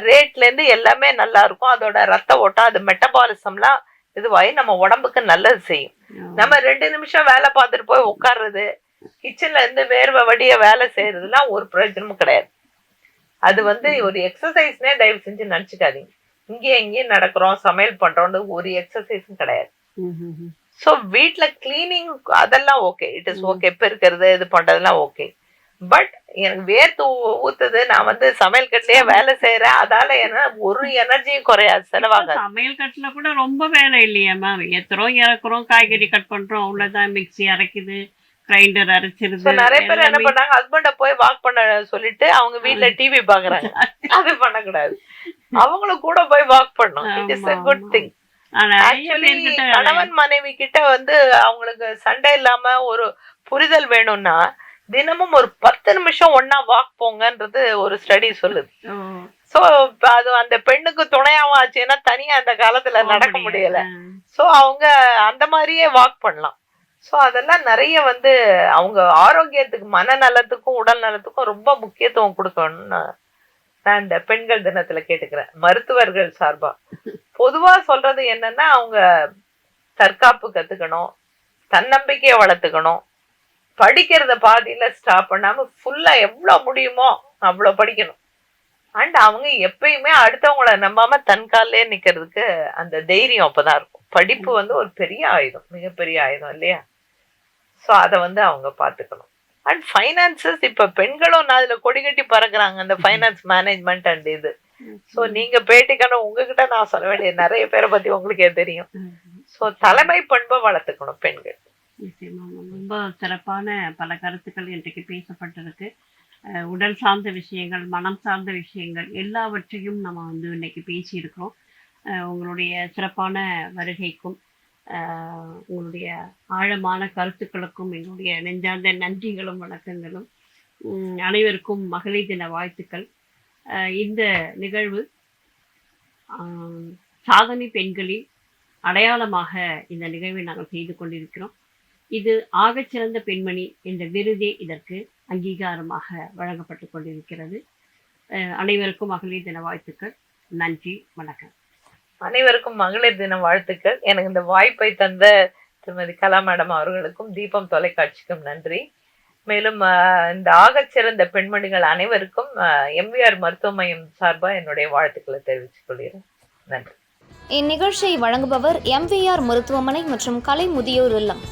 ரேட்ல இருந்து எல்லாமே நல்லா இருக்கும். அதோட ரத்த ஓட்டம், அது மெட்டபாலிசம்லாம் இதுவாயி நம்ம உடம்புக்கு நல்லது செய்யும். நம்ம 2 நிமிஷம் வேலை பார்த்துட்டு போய் உட்கார்றது, கிச்சன்ல இருந்து வேர்வை வடிய வேலை செய்யறதுலாம் ஒரு பிரயோஜனமும் கிடையாது. அது வந்து ஒரு எக்ஸசைஸ்னே தயவு செஞ்சு நினைச்சுக்காதீங்க. இங்கேயும் நடக்கிறோம், சமையல் பண்றோம்னு ஒரு எக்ஸசைஸும் கிடையாது. சோ வீட்டுல கிளீனிங் அதெல்லாம் ஓகே, இட் இஸ் ஓகே, பெருக்கிறது இது பண்றதெல்லாம் ஓகே. பட் எனக்கு வேர்த்து ஊத்துது, நான் வந்து சமையல் கட்டுலயே வேலை செய்யறேன், அதால என்ன ஒரு எனர்ஜியும் குறையாது, செலவாகாது. சமையல் கட்டுல கூட ரொம்ப வேலை இல்லையா மேம். ஏத்துறோம் இறக்குறோம், காய்கறி கட் பண்றோம், அவ்வளவுதான். மிக்ஸி அரைக்குது, கிரைண்டர் அரைச்சிருது. நிறைய பேர் என்ன பண்ணாங்க, ஹஸ்பண்ட போய் வாக் பண்ண சொல்லிட்டு அவங்க வீட்டுல டிவி பாக்குறாங்க. அது பண்ணக்கூடாது, அவங்களும் கூட போய் வாக் பண்ணணும். It is a good thing. கணவன் மனைவி கிட்ட வந்து அவங்களுக்கு சண்டை இல்லாம ஒரு புரிதல் வேணும்னா தினமும் ஒரு 10 நிமிஷம் ஒன்னா வாக் போங்கன்றது ஒரு ஸ்டடி சொல்லுது. சோ அது அந்த பெண்ணுக்கு துணையாவும் ஆச்சுன்னா தனியா அந்த காலத்துல நடக்க முடியல. சோ அவங்க அந்த மாதிரியே வாக் பண்ணலாம். சோ அதெல்லாம் நிறைய வந்து அவங்க ஆரோக்கியத்துக்கு, மனநலத்துக்கும் உடல் நலத்துக்கும் ரொம்ப முக்கியத்துவம் கொடுக்கணும்னு நான் இந்த பெண்கள் தினத்துல கேட்டுக்கிறேன். மருத்துவர்கள் சார்பா பொதுவா சொல்றது என்னன்னா, அவங்க தற்காப்பு கத்துக்கணும், தன்னம்பிக்கையை வளர்த்துக்கணும், படிக்கிறத பாதியில ஸ்டாப் பண்ணாம ஃபுல்லா எவ்வளவு முடியுமோ அவ்வளவு படிக்கணும். அண்ட் அவங்க எப்பயுமே அடுத்தவங்கள நம்பாம தன் காலிலே நிக்கிறதுக்கு அந்த தைரியம் அப்பதான் இருக்கும். படிப்பு வந்து ஒரு பெரிய ஆயுதம், மிகப்பெரிய ஆயுதம் இல்லையா? சோ அத வந்து அவங்க பாத்துக்கணும். அண்ட் ஃபைனான்சஸ், இப்ப பெண்களும் அதுல கொடி கட்டி பறக்குறாங்க, அந்த ஃபைனான்ஸ் மேனேஜ்மெண்ட் அண்ட் இது. சோ நீங்க பேட்டிக்கான உங்ககிட்ட நான் சொல்ல வேண்டிய நிறைய பேரை பத்தி உங்களுக்கே தெரியும். சோ தலைமை பண்பை வளர்த்துக்கணும் பெண்கள். ரொம்ப சிறப்பான பல கருத்துக்கள் இன்றைக்கு பேசப்பட்டிருக்கு. உடல் சார்ந்த விஷயங்கள், மனம் சார்ந்த விஷயங்கள் எல்லாவற்றையும் நம்ம வந்து இன்னைக்கு பேசியிருக்கிறோம். உங்களுடைய சிறப்பான வருகைக்கும் உங்களுடைய ஆழமான கருத்துக்களுக்கும் என்னுடைய நெஞ்சார்ந்த நன்றிகளும் வணக்கங்களும். அனைவருக்கும் மகளிர் தின வாழ்த்துக்கள். இந்த நிகழ்வு சாதனை பெண்களின் அடையாளமாக இந்த நிகழ்வை நாங்கள் செய்து கொண்டிருக்கிறோம். இது ஆகச்சிறந்த பெண்மணி என்ற விருதே இதற்கு அங்கீகாரமாக வழங்கப்பட்டு கொண்டிருக்கிறது. அனைவருக்கும் மகளிர் தின வாழ்த்துக்கள். நன்றி, வணக்கம். அனைவருக்கும் மகளிர் தின வாழ்த்துக்கள். எனக்கு இந்த வாய்ப்பை தந்த திருமதி கலா மேடம் அவர்களுக்கும் தீபம் தொலைக்காட்சிக்கும் நன்றி. மேலும் இந்த ஆகச்சிறந்த பெண்மணிகள் அனைவருக்கும் எம்விஆர் மருத்துவ மையம் சார்பா என்னுடைய வாழ்த்துக்களை தெரிவித்துக் கொள்கிறேன். நன்றி. இந்நிகழ்ச்சியை வழங்குபவர் எம்விஆர் மருத்துவமனை மற்றும் கலை முதியோர் இல்லம்.